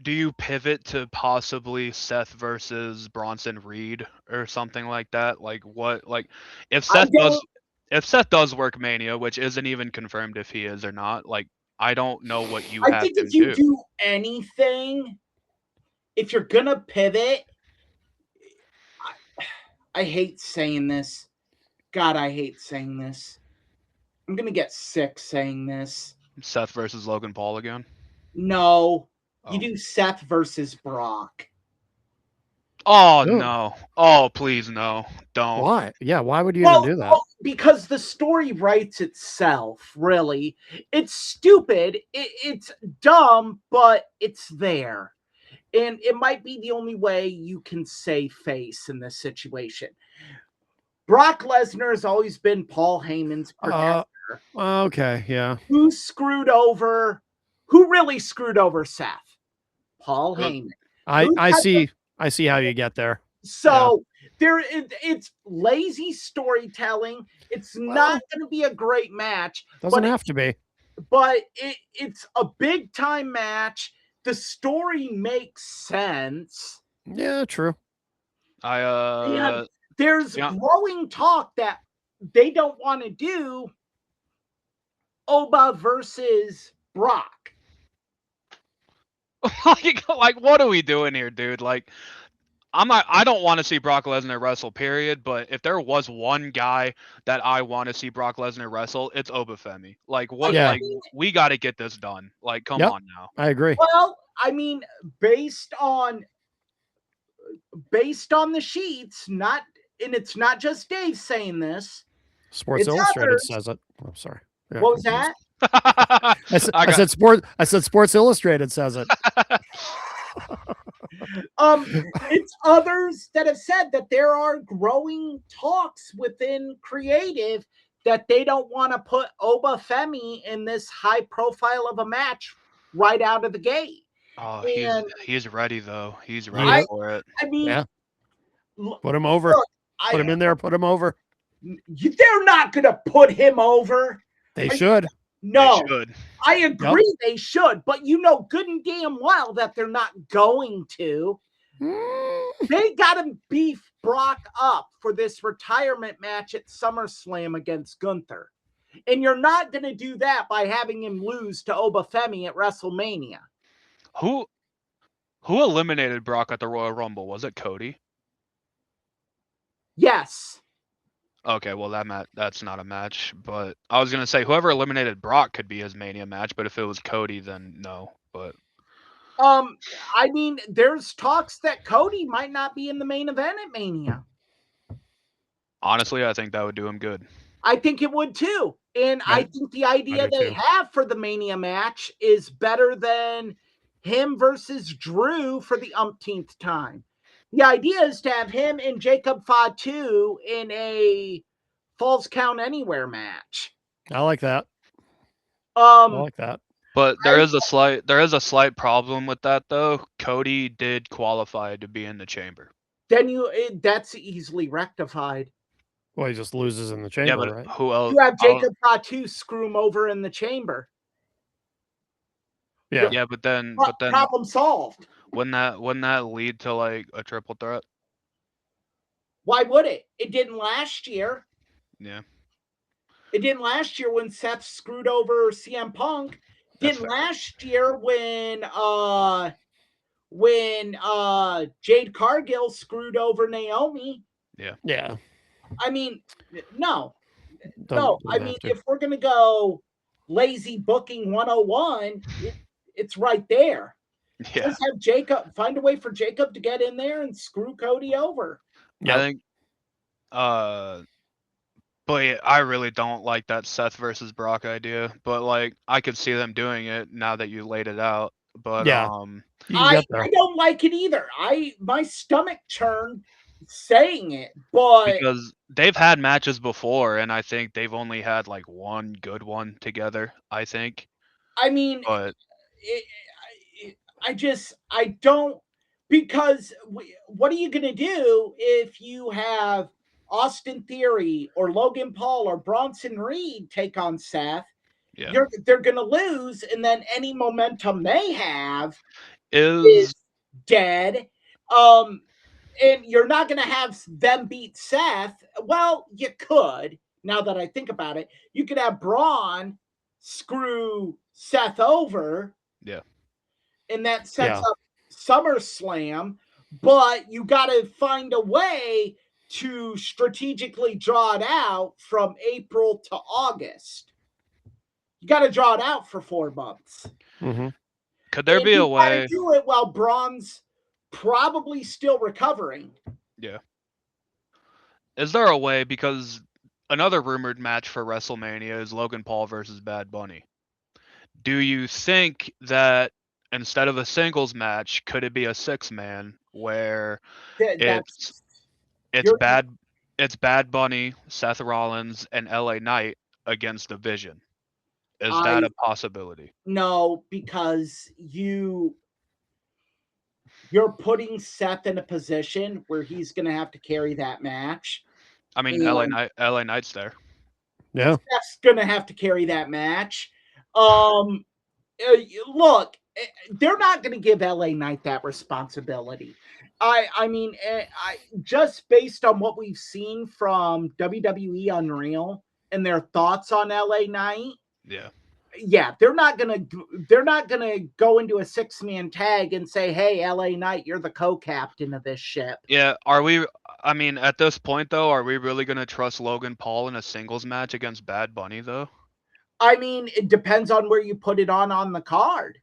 do you pivot to possibly Seth versus Bronson Reed or something like that? Like, what, like, if Seth does work Mania, which isn't even confirmed if he is or not, like, I don't know what you have to do. I think if you do anything, if you're gonna pivot, I hate saying this. God, I hate saying this. I'm gonna get sick saying this. Seth versus Logan Paul again? No. You do Seth versus Brock. Oh Ooh. no! Oh please no! Don't. Why? Yeah, why would you even do that? Because the story writes itself. Really, it's stupid. It's dumb, but it's there, and it might be the only way you can save face in this situation. Brock Lesnar has always been Paul Heyman's protector. Okay, yeah. Who really screwed over Seth? Paul Heyman. I see how you get there. So it's lazy storytelling. It's not going to be a great match. Doesn't have to be. But it's a big time match. The story makes sense. Yeah, true. There's growing talk that they don't want to do Oba versus Brock. Like, what are we doing here, dude? Like, I don't want to see Brock Lesnar wrestle, period. But if there was one guy that I want to see Brock Lesnar wrestle, it's Obafemi. Like, what? Yeah. Like, we got to get this done. Like, come on now. I agree. Well, I mean, based on the sheets, and it's not just Dave saying this. Sports Illustrated says it. I'm sorry. Yeah, what was that? I said Sports Illustrated says it. It's others that have said that there are growing talks within creative that they don't want to put Obafemi in this high profile of a match right out of the gate. Oh, he's ready though. He's ready for it. I mean, put him over. Put him in there. Put him over. They're not going to put him over. They should. No, they should. I agree they should, but you know good and damn well that they're not going to. They got to beef Brock up for this retirement match at SummerSlam against Gunther. And you're not going to do that by having him lose to Obafemi at WrestleMania. Who eliminated Brock at the Royal Rumble? Was it Cody? Yes. Okay, well that's not a match, but I was gonna say whoever eliminated Brock could be his Mania match, but if it was Cody, then no. But I mean, there's talks that Cody might not be in the main event at Mania. Honestly, I think that would do him good. I think it would too, and I think the idea they have for the Mania match is better than him versus Drew for the umpteenth time. The idea is to have him and Jacob Fatu in a Falls Count Anywhere match. I like that. I like that. But there is a slight problem with that though. Cody did qualify to be in the chamber. Then that's easily rectified. Well, he just loses in the chamber, but right? Who else? You have Jacob Fatu screw him over in the chamber. Yeah, but then problem solved. Wouldn't that lead to like a triple threat? Why would it? It didn't last year. Yeah. It didn't last year when Seth screwed over CM Punk. Didn't last year when Jade Cargill screwed over Naomi. Yeah. Yeah. I mean, no. I mean, if we're gonna go lazy booking 101, it's right there. Yeah. Just have Jacob find a way for Jacob to get in there and screw Cody over. Yeah. I think but I really don't like that Seth versus Brock idea. But like I could see them doing it now that you laid it out. But I don't like it either. My stomach churned saying it, but because they've had matches before and I think they've only had like one good one together, I think. I mean, but I don't, because what are you going to do if you have Austin Theory or Logan Paul or Bronson Reed take on Seth? Yeah. They're going to lose, and then any momentum they have is dead. And you're not going to have them beat Seth. Well, you could. Now that I think about it, you could have Braun screw Seth over. Yeah. And that sets up SummerSlam, but you got to find a way to strategically draw it out from April to August. You got to draw it out for 4 months. Mm-hmm. Could there be a way to do it while Braun's probably still recovering. Yeah. Is there a way, because another rumored match for WrestleMania is Logan Paul versus Bad Bunny. Do you think that instead of a singles match, could it be a 6-man where it's Bad Bunny, Seth Rollins, and LA Knight against the Vision? Is that a possibility? No, because you're putting Seth in a position where he's going to have to carry that match. I mean, LA Knight's there. Yeah, Seth's going to have to carry that match. Look, they're not going to give LA Knight that responsibility. I mean, just based on what we've seen from WWE Unreal and their thoughts on LA Knight. Yeah, they're not gonna go into a 6-man tag and say, "Hey, LA Knight, you're the co-captain of this ship." Yeah, are we? I mean, at this point though, are we really gonna trust Logan Paul in a singles match against Bad Bunny though? I mean, it depends on where you put it on the card.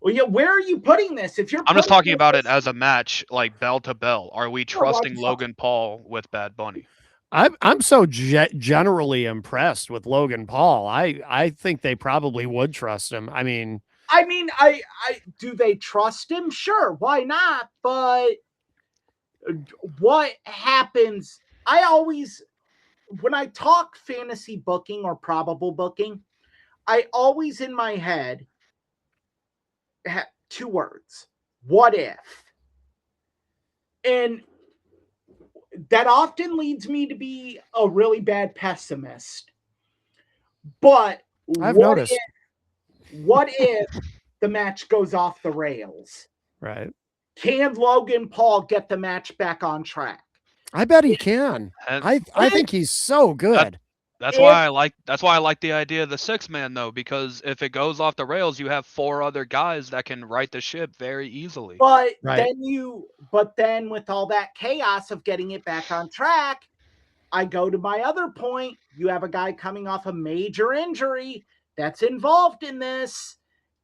Well, yeah, where are you putting this? If you're, I'm just talking about it as a match, like bell to bell. Are we trusting Logan Paul with Bad Bunny? I'm so generally impressed with Logan Paul. I think they probably would trust him. I mean, I do they trust him? Sure, why not? But what happens? I always, when I talk fantasy booking or probable booking, I always in my head have 2 words: what if? And that often leads me to be a really bad pessimist. But I've noticed. What if the match goes off the rails? Right. Can Logan Paul get the match back on track? I bet he can. I think he's so good. That's why I like the idea of the 6-man though, because if it goes off the rails, you have 4 other guys that can right the ship very easily. But then with all that chaos of getting it back on track, I go to my other point. You have a guy coming off a major injury that's involved in this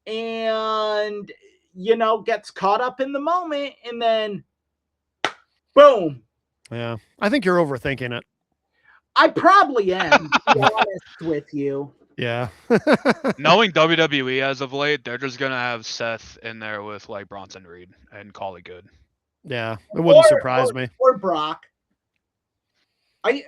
and gets caught up in the moment, and then boom. Yeah, I think you're overthinking it. I probably am, to be honest with you. Yeah. Knowing WWE as of late, they're just gonna have Seth in there with like Bronson Reed and call it good. Yeah, it wouldn't surprise me. Or Brock. Do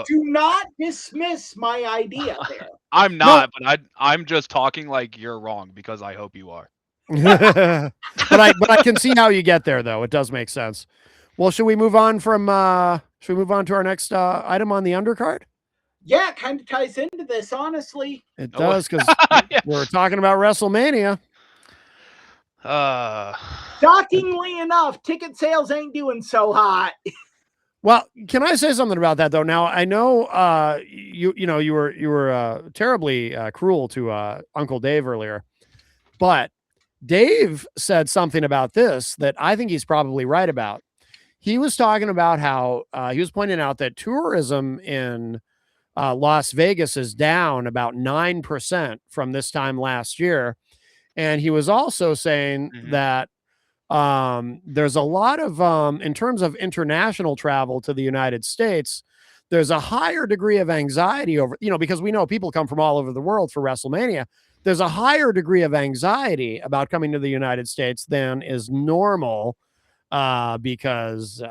not dismiss my idea there. I'm not, but I'm just talking like you're wrong because I hope you are. but I can see how you get there though. It does make sense. Well, should we move on to our next item on the undercard? Yeah, it kind of ties into this, honestly. It does, because we're talking about WrestleMania. Shockingly enough, ticket sales ain't doing so hot. Well, can I say something about that though? Now I know you were terribly cruel to Uncle Dave earlier, but Dave said something about this that I think he's probably right about. He was talking about how he was pointing out that tourism in Las Vegas is down about 9% from this time last year. And he was also saying that there's a lot of, in terms of international travel to the United States, there's a higher degree of anxiety over, because we know people come from all over the world for WrestleMania. There's a higher degree of anxiety about coming to the United States than is normal because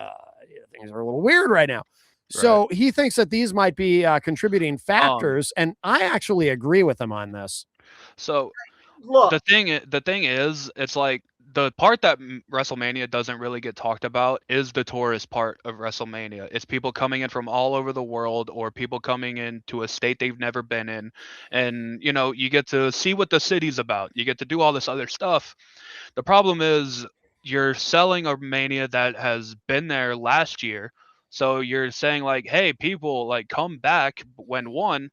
things are a little weird right now. So he thinks that these might be contributing factors, and I actually agree with him on this. So look, the thing is, it's like the part that WrestleMania doesn't really get talked about is the tourist part of WrestleMania. It's people coming in from all over the world, or people coming into a state they've never been in, and you get to see what the city's about. You get to do all this other stuff. The problem is you're selling a Mania that has been there last year. So you're saying like, hey, people, like, come back when one,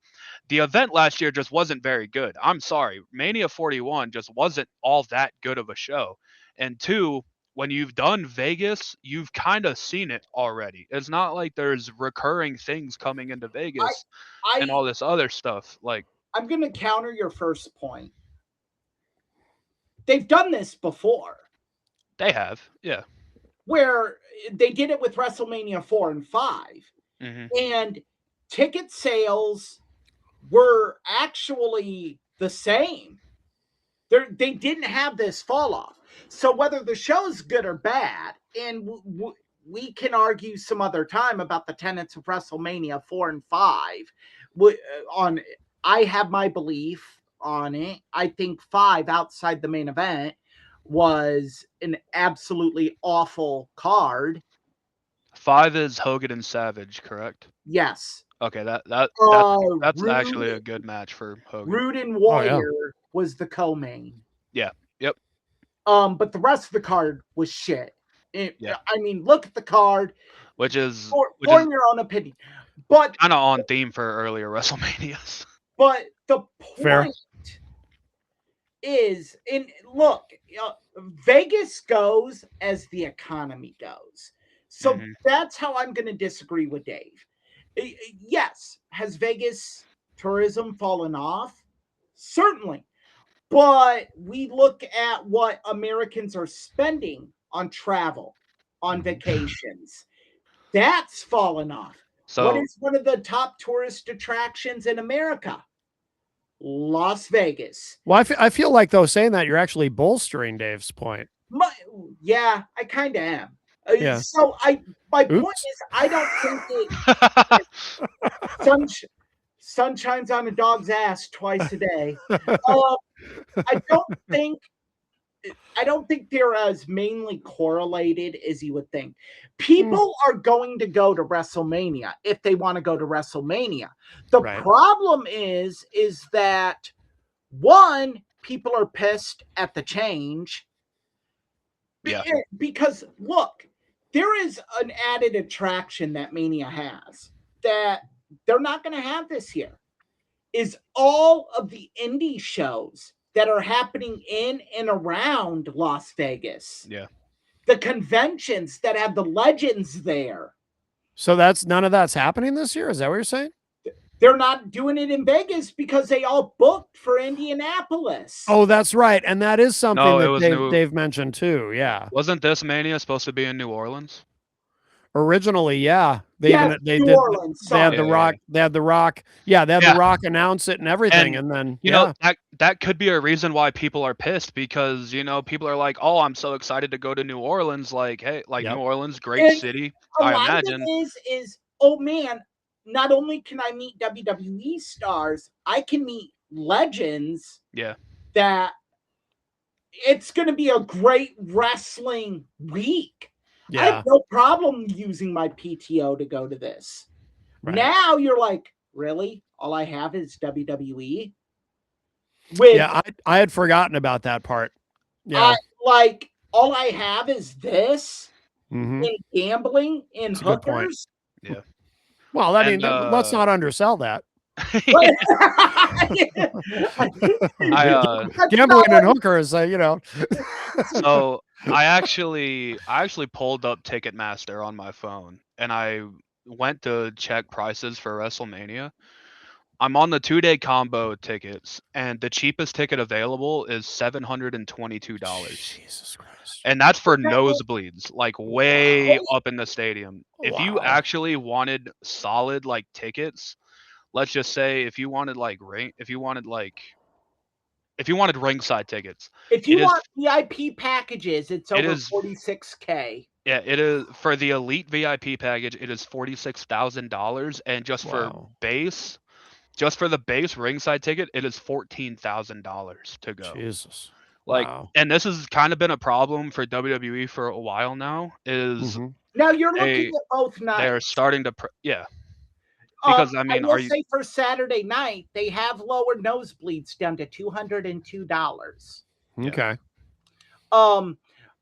the event last year just wasn't very good. I'm sorry. Mania 41 just wasn't all that good of a show. And 2, when you've done Vegas, you've kind of seen it already. It's not like there's recurring things coming into Vegas and all this other stuff. Like, I'm going to counter your first point. they've done this before. They have, yeah. Where they did it with WrestleMania 4 and 5. And ticket sales were actually the same. They didn't have this fall off. So whether the show's good or bad, and we can argue some other time about the tenets of WrestleMania 4 and 5. I have my belief on it. I think 5 outside the main event was an absolutely awful card. 5 is Hogan and Savage, correct? Yes. Okay, that's Rude, actually a good match for Hogan. Rude and Warrior was the co-main. Yeah. Yep. But the rest of the card was shit. I mean, look at the card. Which is form your own opinion. But kind of on theme for earlier WrestleManias. But the point is, and look, Vegas goes as the economy goes. So that's how I'm going to disagree with Dave. Yes, has Vegas tourism fallen off? Certainly. But we look at what Americans are spending on travel, on vacations. That's fallen off. So, what is one of the top tourist attractions in America? Las Vegas. Well, I feel like, though, saying that, you're actually bolstering Dave's point. Yeah, I kind of am. So my point is, I don't think it sun shines on a dog's ass twice a day. I don't think they're as mainly correlated as you would think. People are going to go to WrestleMania if they want to go to WrestleMania. The problem is that, one, people are pissed at the change. Yeah. Because, look, there is an added attraction that Mania has that they're not going to have this year, is all of the indie shows that are happening in and around Las Vegas. Yeah. The conventions that have the legends there. So none of that's happening this year? Is that what you're saying? They're not doing it in Vegas because they all booked for Indianapolis. Oh, that's right. And that is something that Dave mentioned too. Yeah. Wasn't this Mania supposed to be in New Orleans? Originally, yeah. They had the Rock. They had the Rock. Yeah, they had the Rock announce it and everything. And then you know that could be a reason why people are pissed, because people are like, "Oh, I'm so excited to go to New Orleans." Like, hey, New Orleans, great city. I imagine is oh man, not only can I meet WWE stars, I can meet legends. Yeah. That it's going to be a great wrestling week. Yeah. I have no problem using my PTO to go to this. Right. Now you're like, really? All I have is WWE? I had forgotten about that part. Yeah. All I have is this in gambling, in hookers. Yeah. Well, I mean, let's not undersell that. Gambling and hookers, So I actually pulled up Ticketmaster on my phone, and I went to check prices for WrestleMania. I'm on the 2-day combo tickets, and the cheapest ticket available is $722. Jesus Christ! And that's for nosebleeds, like way up in the stadium. If you actually wanted solid tickets, let's just say if you wanted ringside tickets. If you want VIP packages, it's over $46K. Yeah, it is for the elite VIP package. It is $46,000, and just for the base ringside ticket, it is $14,000 to go. Jesus. And this has kind of been a problem for WWE for a while now. Now you're looking at both nights. They're starting to, because I will say for Saturday night they have lowered nosebleeds down to $202. Okay.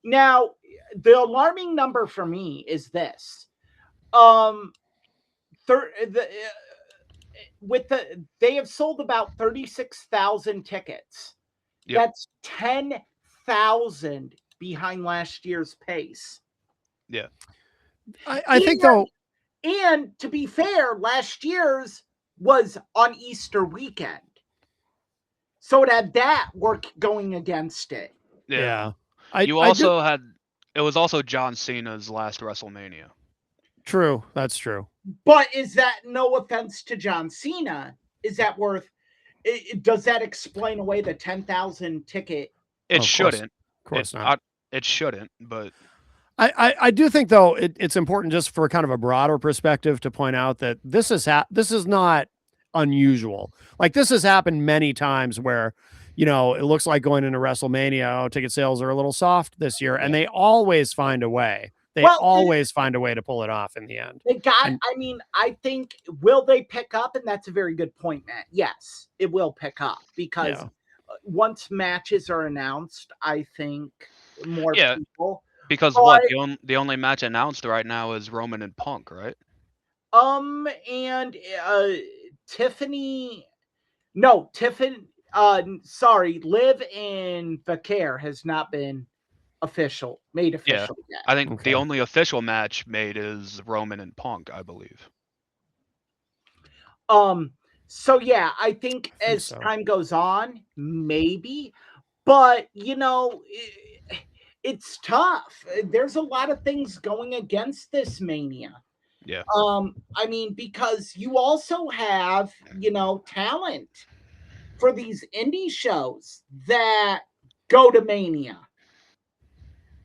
Now the alarming number for me is this. They have sold about 36,000 tickets. Yep. That's 10,000 behind last year's pace. Yeah. I think though. And to be fair, last year's was on Easter weekend. So it had that work going against it. Yeah. You also had. It was also John Cena's last WrestleMania. True, that's true. But is that, no offense to John Cena, is that worth? Does that explain away the 10,000 ticket? It shouldn't. Of course not. It shouldn't, but I do think though it's important just for kind of a broader perspective to point out that this is not unusual. Like this has happened many times where, you know, it looks like going into WrestleMania, ticket sales are a little soft this year, and they always find a way. They always find a way to pull it off in the end. I mean, I think, will they pick up? And that's a very good point, Matt. Yes, it will pick up because once matches are announced, I think more people. Because the only match announced right now is Roman and Punk, right? And Tiffany, Liv and Vaquer has not been made official yet. I think the only official match made is Roman and Punk, I believe. So yeah, I think as time goes on, maybe, but you know, it's tough. There's a lot of things going against this Mania. Yeah. I mean, because you also have, you know, talent for these indie shows that go to Mania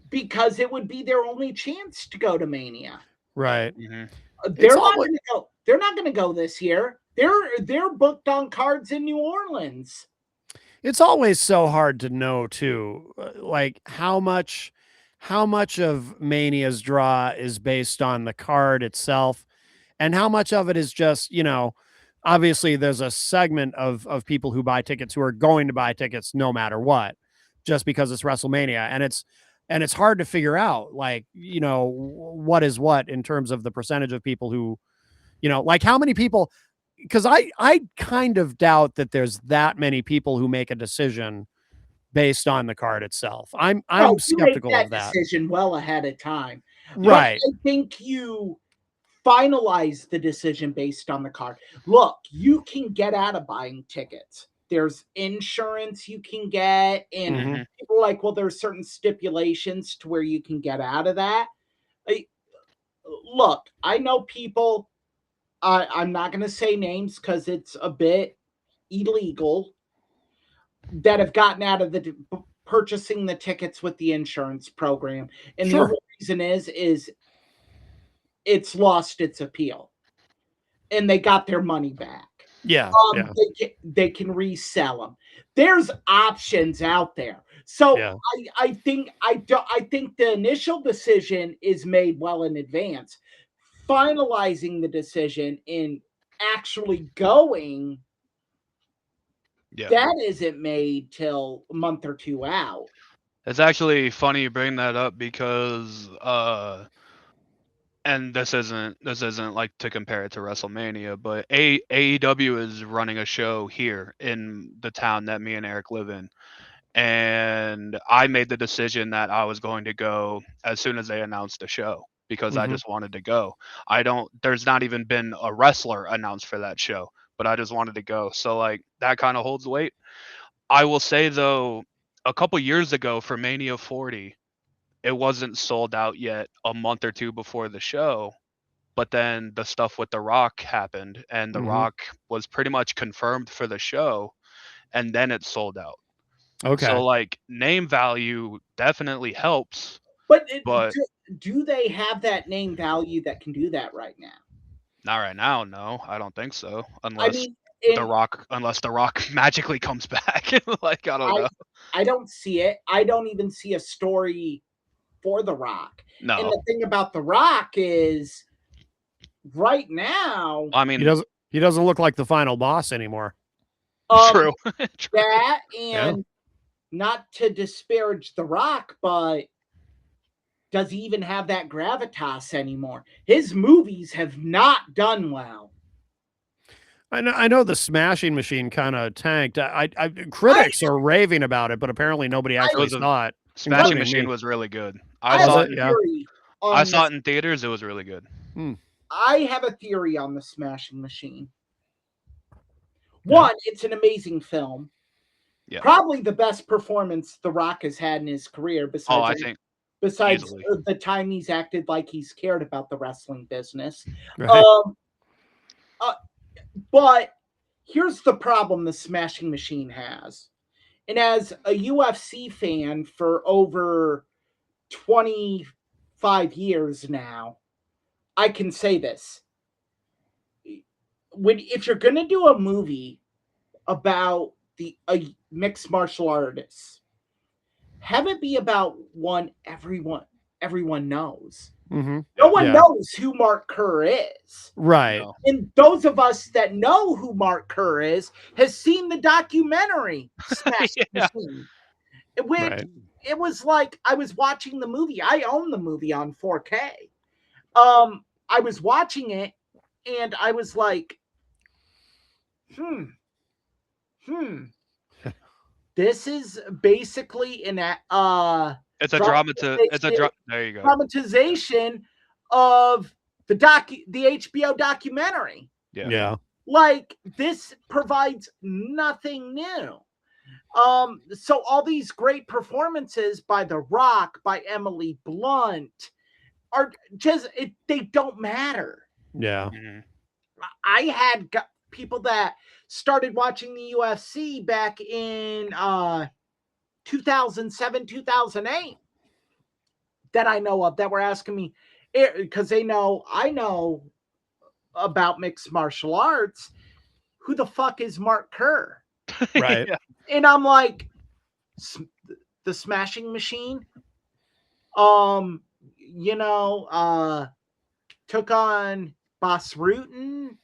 because it would be their only chance to go to Mania. Right. Mm-hmm. They're not going to go. They're not going to go this year. They're booked on cards in New Orleans. It's always so hard to know too, like how much of Mania's draw is based on the card itself and how much of it is just, you know, obviously there's a segment of people who buy tickets who are going to buy tickets no matter what, just because it's WrestleMania. And it's hard to figure out, like, you know, what is what in terms of the percentage of people who, you know, like how many people, because I kind of doubt that there's that many people who make a decision based on the card itself. I'm skeptical of that decision well ahead of time. Right. But I think you finalize the decision based on the card. Look, you can get out of buying tickets. There's insurance you can get, and people are like, well, there's certain stipulations to where you can get out of that. Look, I know people. I'm not going to say names because it's a bit illegal, that have gotten out of the purchasing the tickets with the insurance program. And the only reason is it's lost its appeal and they got their money back. Yeah. They can resell them. There's options out there. So I think the initial decision is made well in advance. Finalizing the decision in actually going, that isn't made till a month or two out. It's actually funny you bring that up because and this isn't like to compare it to WrestleMania, but AEW is running a show here in the town that me and Eric live in. And I made the decision that I was going to go as soon as they announced the show because I just wanted to go. There's not even been a wrestler announced for that show, but I just wanted to go. So like that kind of holds weight. I will say though, a couple years ago for Mania 40, it wasn't sold out yet a month or two before the show, but then the stuff with The Rock happened and The Rock was pretty much confirmed for the show and then it sold out. Okay. So like name value definitely helps. But do they have that name value that can do that right now? Not right now, no. I don't think so. Unless The Rock magically comes back. Like I don't know. I don't see it. I don't even see a story for The Rock. No. And the thing about The Rock is right now, I mean, he doesn't look like the final boss anymore. True. That and not to disparage The Rock, but does he even have that gravitas anymore? His movies have not done well. I know the Smashing Machine kind of tanked. Critics are raving about it, but apparently nobody actually saw it. Smashing Machine was really good. I saw it in theaters. It was really good. I have a theory on the Smashing Machine. One, it's an amazing film. Yeah. Probably the best performance The Rock has had in his career, besides the time he's acted like he's cared about the wrestling business. Right. But here's the problem the Smashing Machine has. And as a UFC fan for over 25 years now, I can say this. If you're going to do a movie about a mixed martial artist, have it be about one everyone knows. Mm-hmm. No one knows who Mark Kerr is. Right. And those of us that know who Mark Kerr is has seen the documentary Smashing Machine. It was like I was watching the movie. I own the movie on 4K. I was watching it and I was like, this is basically there you go. dramatization of the HBO documentary. Yeah. Like, this provides nothing new. So all these great performances by The Rock, by Emily Blunt, are just they don't matter. Yeah. Mm-hmm. I had people that started watching the UFC back in 2007, 2008 that I know of that were asking me, because I know about mixed martial arts, who the fuck is Mark Kerr? Right. And I'm like, the Smashing Machine, took on Bas Rutten,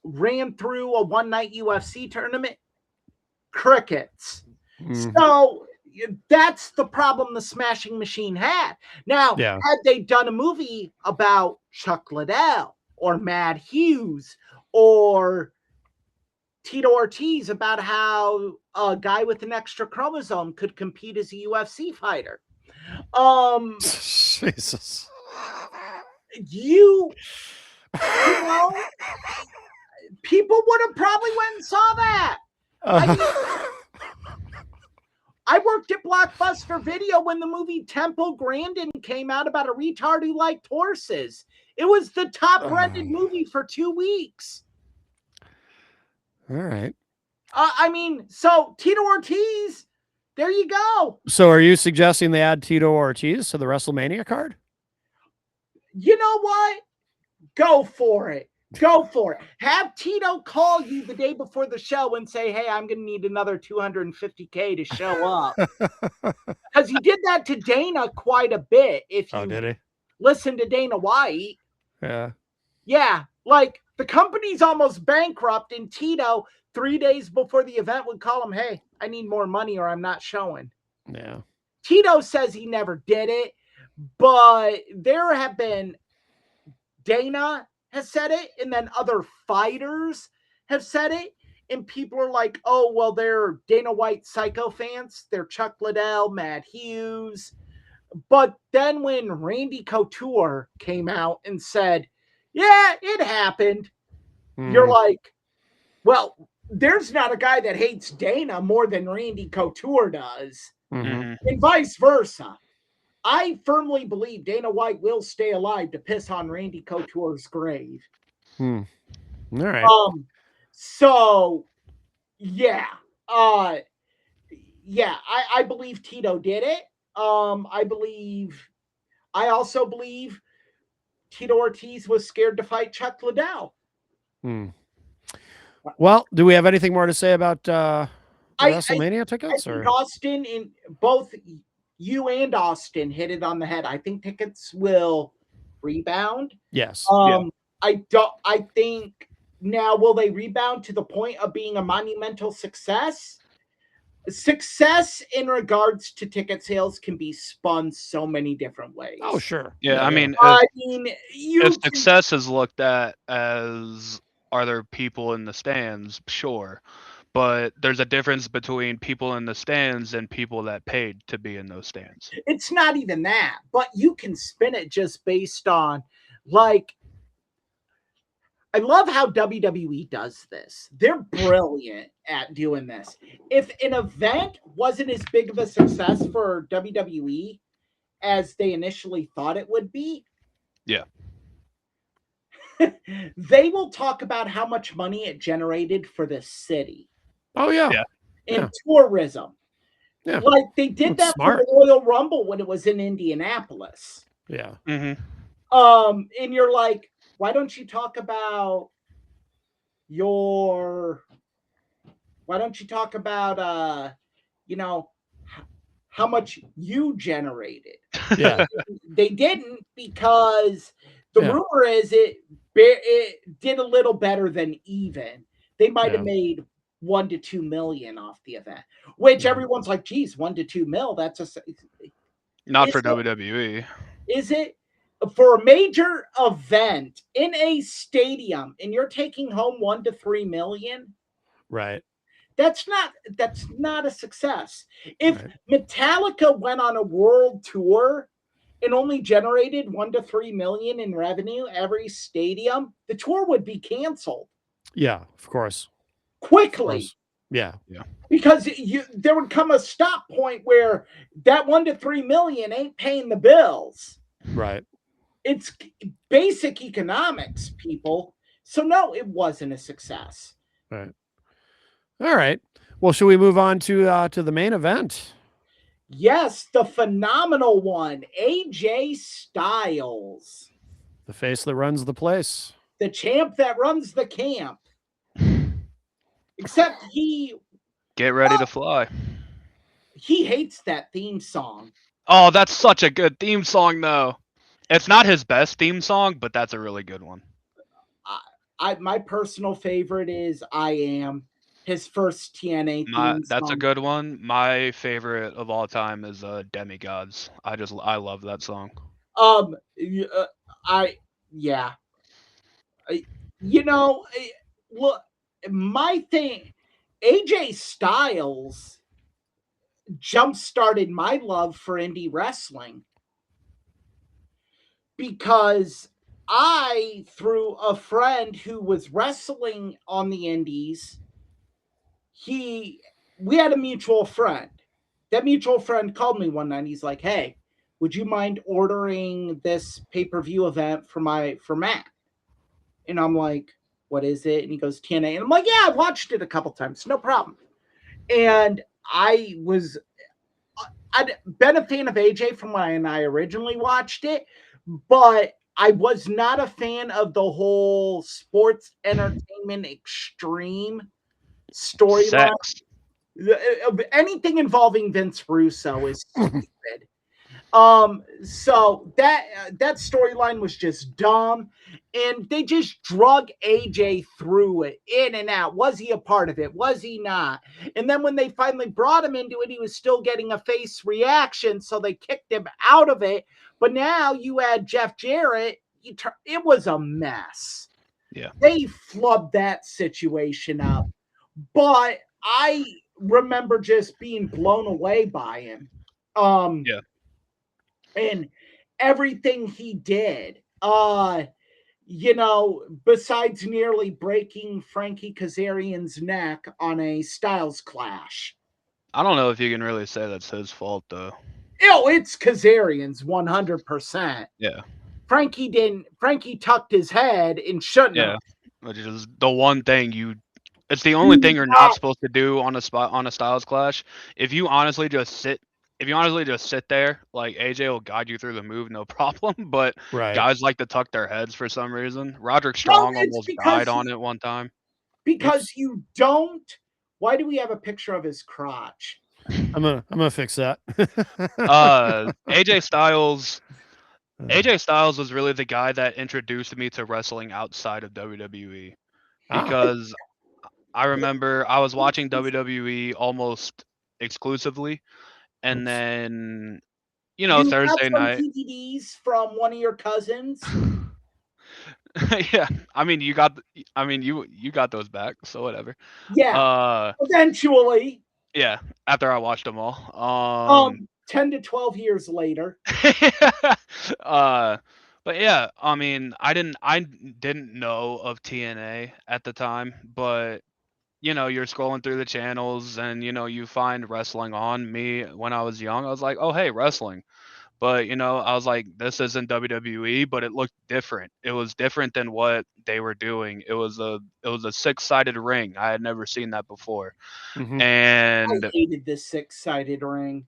ran through a one-night UFC tournament, crickets. Mm-hmm. So that's the problem the Smashing Machine had. Now, had they done a movie about Chuck Liddell or Matt Hughes or Tito Ortiz about how a guy with an extra chromosome could compete as a UFC fighter, Jesus, you know, people would have probably went and saw that. I worked at Blockbuster Video when the movie Temple Grandin came out about a retard who liked horses. It was the top rented movie for 2 weeks. All right. So Tito Ortiz, there you go. So are you suggesting they add Tito Ortiz to the WrestleMania card? You know what? Go for it. Go for it. Have Tito call you the day before the show and say, hey, I'm going to need another $250K to show up. Because he did that to Dana quite a bit. If you did he? Listen to Dana White. Yeah. Yeah. Like, the company's almost bankrupt, and Tito, 3 days before the event, would call him, hey, I need more money or I'm not showing. Yeah. Tito says he never did it, but there have been, Dana has said it, and then other fighters have said it, and people are like, oh, well, they're Dana White psycho fans. They're Chuck Liddell, Matt Hughes. But then when Randy Couture came out and said, yeah, it happened, you're like, well, there's not a guy that hates Dana more than Randy Couture does, and vice versa. I firmly believe Dana White will stay alive to piss on Randy Couture's grave. All right. So, yeah. I believe Tito did it. I also believe Tito Ortiz was scared to fight Chuck Liddell. Well, do we have anything more to say about WrestleMania tickets? I think Austin, in both you and Austin hit it on the head. I think tickets will rebound. Yes. I think now, will they rebound to the point of being a monumental success? Success in regards to ticket sales can be spun so many different ways. Oh, sure. Yeah. If success is looked at as, are there people in the stands? Sure. But there's a difference between people in the stands and people that paid to be in those stands. It's not even that, but you can spin it just based on, like, I love how WWE does this. They're brilliant at doing this. If an event wasn't as big of a success for WWE as they initially thought it would be, yeah, they will talk about how much money it generated for the city. Oh yeah, yeah. In tourism. Yeah. Like they did That's that smart. for the Royal Rumble when it was in Indianapolis. Yeah. Mm-hmm. And you're like, why don't you talk about how much you generated? Yeah. They didn't, because the rumor is it did a little better than even. They might have made 1 to 2 million off the event, which everyone's like, geez, 1 to 2 mil. That's not for WWE. Is it for a major event in a stadium and you're taking home 1 to 3 million? Right. That's not a success. If Metallica went on a world tour and only generated 1 to 3 million in revenue every stadium, the tour would be canceled. Yeah, of course. Quickly. Of course. Yeah. Because there would come a stop point where that 1 to 3 million ain't paying the bills. Right. It's basic economics, people. So no, it wasn't a success. Right. All right. Well, should we move on to the main event? Yes, the phenomenal one, AJ Styles. The face that runs the place. The champ that runs the camp. Except get ready to fly. He hates that theme song. Oh, that's such a good theme song, though. It's not his best theme song, but that's a really good one. My personal favorite is I Am, his first TNA theme song. That's a good one. My favorite of all time is Demigods. I love that song. Look, my thing, AJ Styles jump-started my love for indie wrestling, because through a friend who was wrestling on the indies, we had a mutual friend. That mutual friend called me one night. He's like, hey, would you mind ordering this pay-per-view event for Matt? And I'm like, what is it? And he goes, TNA. And I'm like, yeah, I've watched it a couple times. No problem. And I'd been a fan of AJ from when I originally watched it, but I was not a fan of the whole sports entertainment extreme storyline. Anything involving Vince Russo is stupid. So that storyline was just dumb, and they just drug AJ through it, in and out. Was he a part of it? Was he not? And then when they finally brought him into it, he was still getting a face reaction, so they kicked him out of it. But now you had Jeff Jarrett. It was a mess. Yeah, they flubbed that situation up, but I remember just being blown away by him. Yeah. And everything he did, besides nearly breaking Frankie Kazarian's neck on a Styles Clash. I don't know if you can really say that's his fault, though. It's Kazarian's 100%. Yeah. Frankie tucked his head and shouldn't have. Which is the one thing it's the only thing you're not supposed to do on a Styles Clash. If you honestly just sit there, like, AJ will guide you through the move, no problem. But guys like to tuck their heads for some reason. Roderick Strong almost died on it one time. Because you don't. Why do we have a picture of his crotch? I'm gonna fix that. AJ Styles was really the guy that introduced me to wrestling outside of WWE, because I remember I was watching WWE almost exclusively. And then, Thursday night. DVDs from one of your cousins. Yeah, I mean, you got those back, so whatever. Yeah. Eventually. Yeah, after I watched them all. 10 to 12 years later. But But yeah, I mean, I didn't know of TNA at the time, but you're scrolling through the channels and you find wrestling on. Me when I was young, I was like, oh hey, wrestling. But I was like, this isn't WWE, but it looked different. It was different than what they were doing. It was a 6-sided ring. I had never seen that before. Mm-hmm. And I hated this 6-sided ring.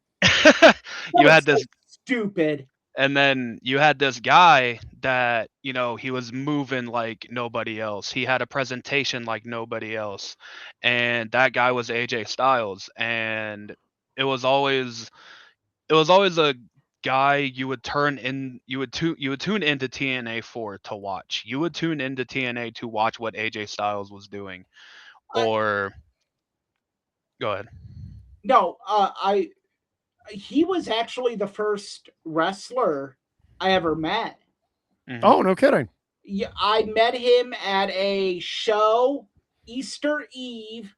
You had this stupid. And then you had this guy that, he was moving like nobody else. He had a presentation like nobody else. And that guy was AJ Styles. And it was always a guy you would tune into TNA for to watch. You would tune into TNA to watch what AJ Styles was doing. Or go ahead. No, he was actually the first wrestler I ever met. Mm-hmm. Oh, no kidding. Yeah, I met him at a show Easter Eve.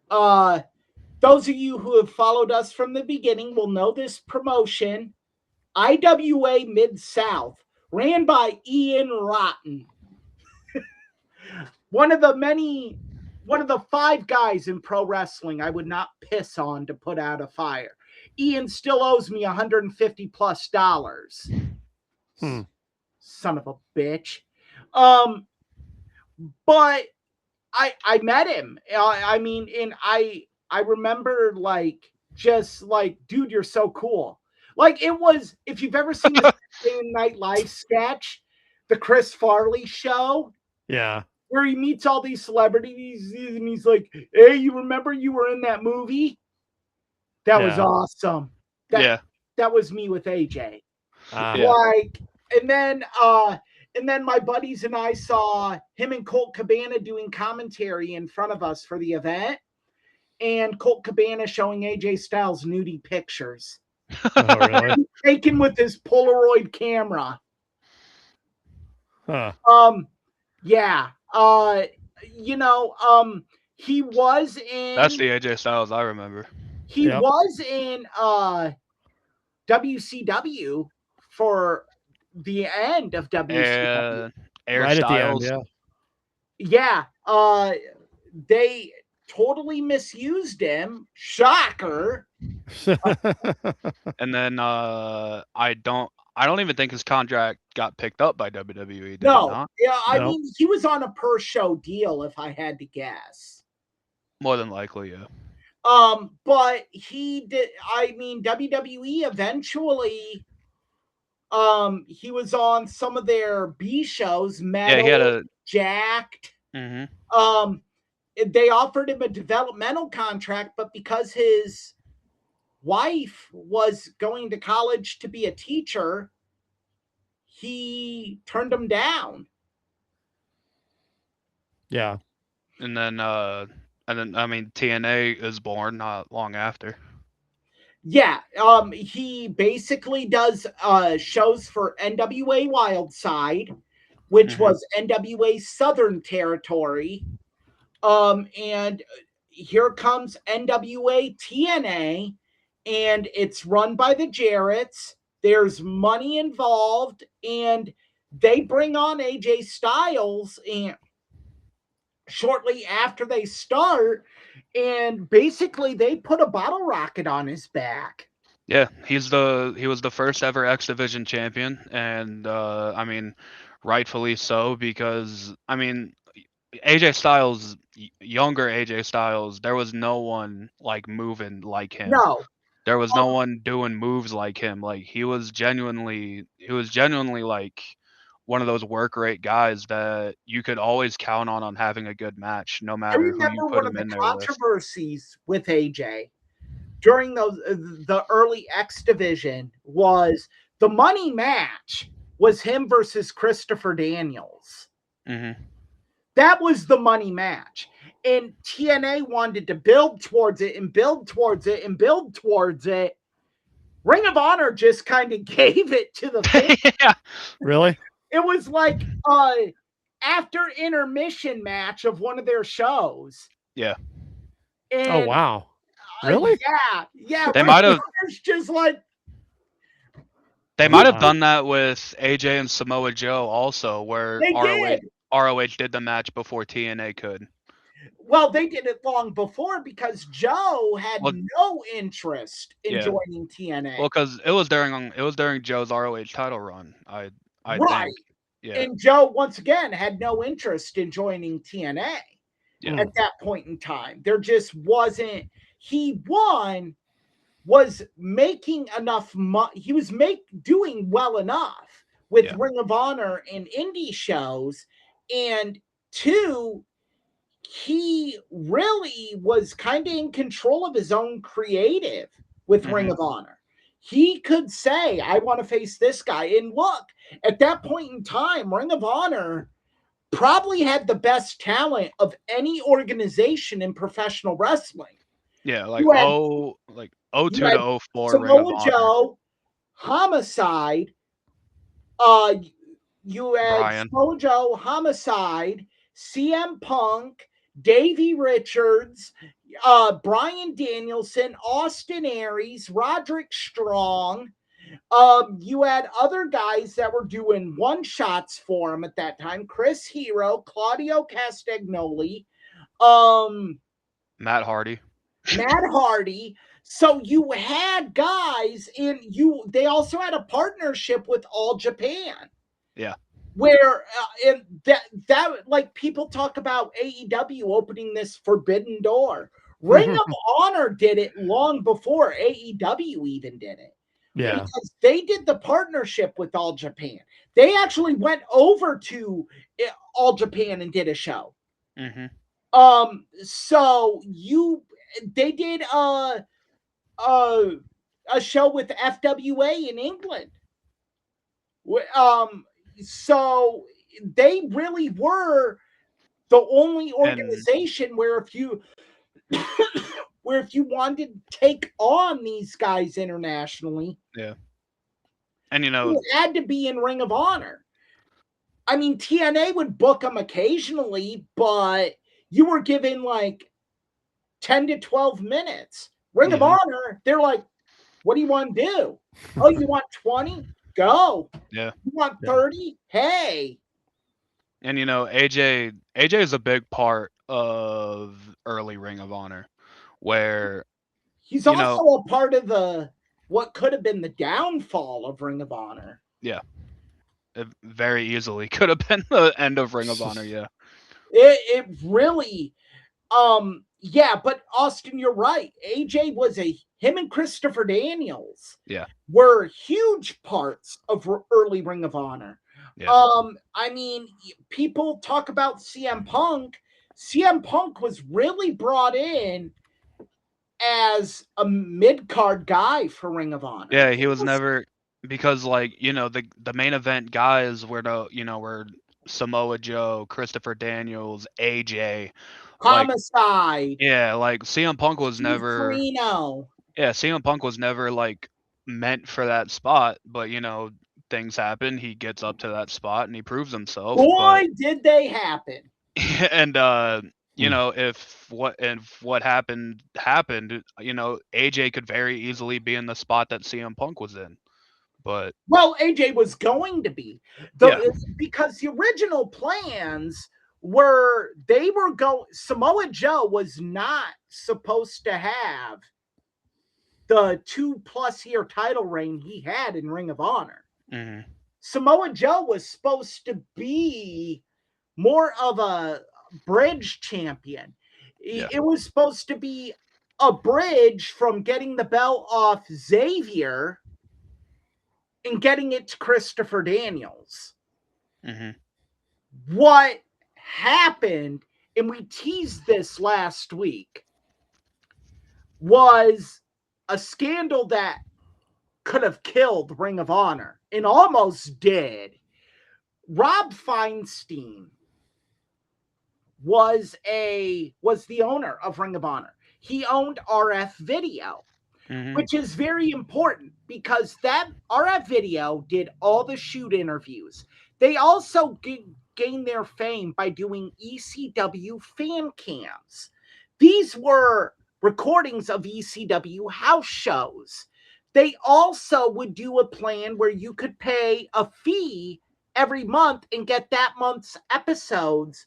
Those of you who have followed us from the beginning will know this promotion. IWA Mid-South, ran by Ian Rotten. One of the 5 guys in pro wrestling I would not piss on to put out a fire. Ian still owes me $150+. Son of a bitch. But I met him. I mean, and I remember dude, you're so cool. Like, it was, if you've ever seen the Saturday Night Live sketch, the Chris Farley show. Yeah. Where he meets all these celebrities and he's like, hey, you remember you were in that movie? That was awesome. That was me with AJ. And then my buddies and I saw him and Colt Cabana doing commentary in front of us for the event, and Colt Cabana showing AJ Styles nudie pictures. Oh, really? Taken with his Polaroid camera. Huh. Yeah. He was in. That's the AJ Styles I remember. He was in WCW for the end of WCW. Right Styles. At the end, yeah. They totally misused him. Shocker. And then I don't even think his contract got picked up by WWE. No. Yeah, I mean, he was on a per show deal, if I had to guess. More than likely, yeah. But he did. I mean, WWE eventually. He was on some of their B shows. Metal, he had Jacked. Mm-hmm. They offered him a developmental contract, but because his wife was going to college to be a teacher, he turned him down. Yeah. And then I mean, TNA is born not long after. Yeah, he basically does shows for NWA Wildside, which was NWA Southern Territory. And here comes NWA TNA, and it's run by the Jarretts. There's money involved, and they bring on AJ Styles and shortly after they start, and basically they put a bottle rocket on his back. Yeah, he was the first ever X Division champion, and I mean, rightfully so, because I mean, AJ Styles, younger AJ Styles, there was no one like moving like him. No. There was no one doing moves like him. Like he was genuinely like one of those work rate guys that you could always count on having a good match, no matter who you put him in there with. One of the controversies with AJ during the early X Division was the money match was him versus Christopher Daniels. Mm-hmm. That was the money match. And TNA wanted to build towards it and build towards it and build towards it. Ring of Honor just kind of gave it to the fans. Yeah. Really? It was like after intermission match of one of their shows. Yeah. And, oh wow. Really? Yeah. They might have just like They might have done that with AJ and Samoa Joe also, where They ROH did the match before TNA could. Well, they did it long before because Joe had no interest in joining TNA. Well, because it was during Joe's ROH title run. I right. think. Yeah. And Joe once again had no interest in joining TNA at that point in time. There just wasn't. He was making enough money. He was doing well enough with Ring of Honor and indie shows, and 2, he really was kind of in control of his own creative with Ring of Honor. He could say, I want to face this guy. And look, at that point in time, Ring of Honor probably had the best talent of any organization in professional wrestling. Yeah, like 02 to 04 Samoa Joe, Homicide, you had Samoa Joe, Homicide, CM Punk, Davey Richards, Bryan Danielson, Austin Aries, Roderick Strong. You had other guys that were doing one-shots for him at that time. Chris Hero, Claudio Castagnoli, Matt Hardy. So you had guys, and they also had a partnership with All Japan. Yeah. Where and that like people talk about AEW opening this forbidden door. Ring of Honor did it long before AEW even did it. Yeah. Because they did the partnership with All Japan. They actually went over to All Japan and did a show. So they did a show with FWA in England. So they really were the only organization where if you wanted to take on these guys internationally, and you had to be in Ring of Honor. I mean, TNA would book them occasionally, but you were given like 10 to 12 minutes. Ring of Honor, they're like, what do you want to do? Oh, you want 20? Go. Yeah. You want 30? Hey. And AJ is a big part of early Ring of Honor, where he's also a part of what could have been the downfall of Ring of Honor. Yeah. It very easily could have been the end of Ring of Honor, yeah. It really but Austin, you're right. AJ was him and Christopher Daniels were huge parts of early Ring of Honor. Yeah. I mean, people talk about CM Punk. CM Punk was really brought in as a mid-card guy for Ring of Honor. Yeah, he was never, because the main event guys were Samoa Joe, Christopher Daniels, AJ, Homicide. CM Punk was never. Yeah, CM Punk was never meant for that spot, but things happen. He gets up to that spot and he proves himself. Boy, did they happen! And if what happened, AJ could very easily be in the spot that CM Punk was in. But AJ was going to be because the original plans were Samoa Joe was not supposed to have the 2+ year title reign he had in Ring of Honor. Samoa Joe was supposed to be more of a bridge champion. It was supposed to be a bridge from getting the belt off Xavier and getting it to Christopher Daniels. What happened, and we teased this last week, was a scandal that could have killed Ring of Honor and almost did. Rob Feinstein was the owner of Ring of Honor. He owned RF Video, which is very important because that RF Video did all the shoot interviews. They also gained their fame by doing ECW fan cams. These were recordings of ECW house shows They also would do a plan where you could pay a fee every month and get that month's episodes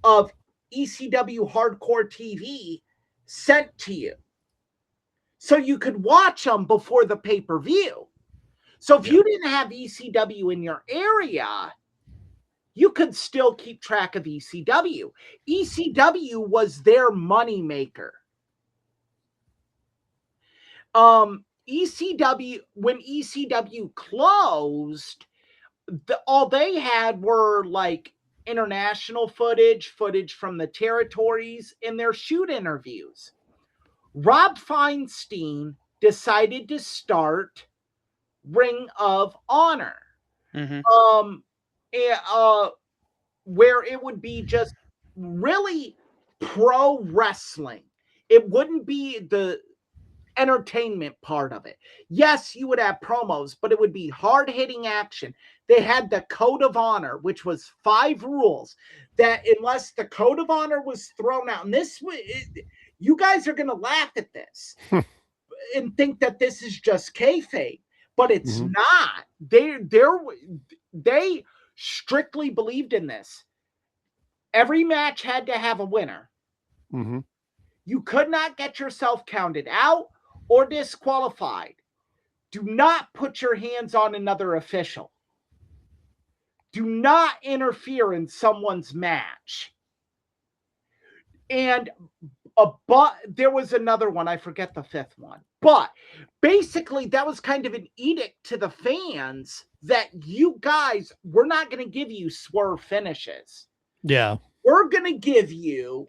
of ECW Hardcore TV sent to you. So you could watch them before the pay-per-view. So if you didn't have ECW in your area, you could still keep track of ECW. ECW was their money maker. ECW, when ECW closed, all they had were like international footage from the territories, and their shoot interviews. Rob Feinstein decided to start Ring of Honor, where it would be just really pro wrestling. It wouldn't be the entertainment part of it. Yes, you would have promos, but it would be hard-hitting action. They had the Code of Honor, which was 5 rules that unless the Code of Honor was thrown out, and you guys are going to laugh at this and think that this is just kayfabe, but it's not. They strictly believed in this. Every match had to have a winner. You could not get yourself counted out or disqualified. Do not put your hands on another official. Do not interfere in someone's match. And but there was another one. I forget the 5th one. But basically, that was kind of an edict to the fans that you guys, we're not going to give you swerve finishes. Yeah. We're going to give you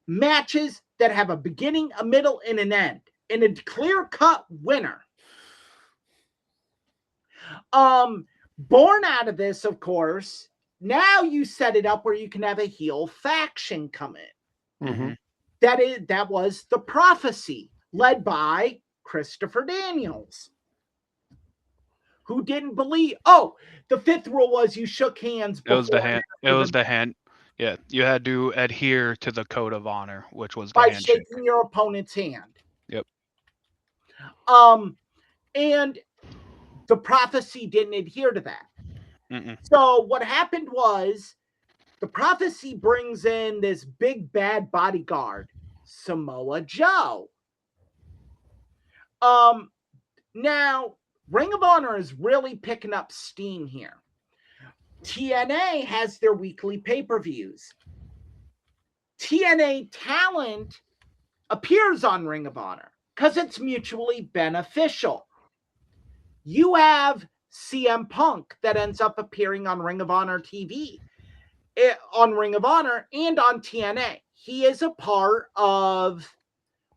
matches that have a beginning, a middle, and an end, and a clear-cut winner. Born out of this, of course, now you set it up where you can have a heel faction come in. That was the Prophecy, led by Christopher Daniels, who didn't believe. Oh, the 5th rule was you shook hands. It was the hand. It was the hand. Yeah, you had to adhere to the Code of Honor, which was the by handshake. shaking your opponent's hand. Yep. And the Prophecy didn't adhere to that. So what happened was the Prophecy brings in this big bad bodyguard, Samoa Joe. Now Ring of Honor is really picking up steam here. TNA has their weekly pay-per-views. TNA talent appears on Ring of Honor because it's mutually beneficial. You have CM Punk that ends up appearing on Ring of Honor TV, on Ring of Honor, and on TNA. He is a part of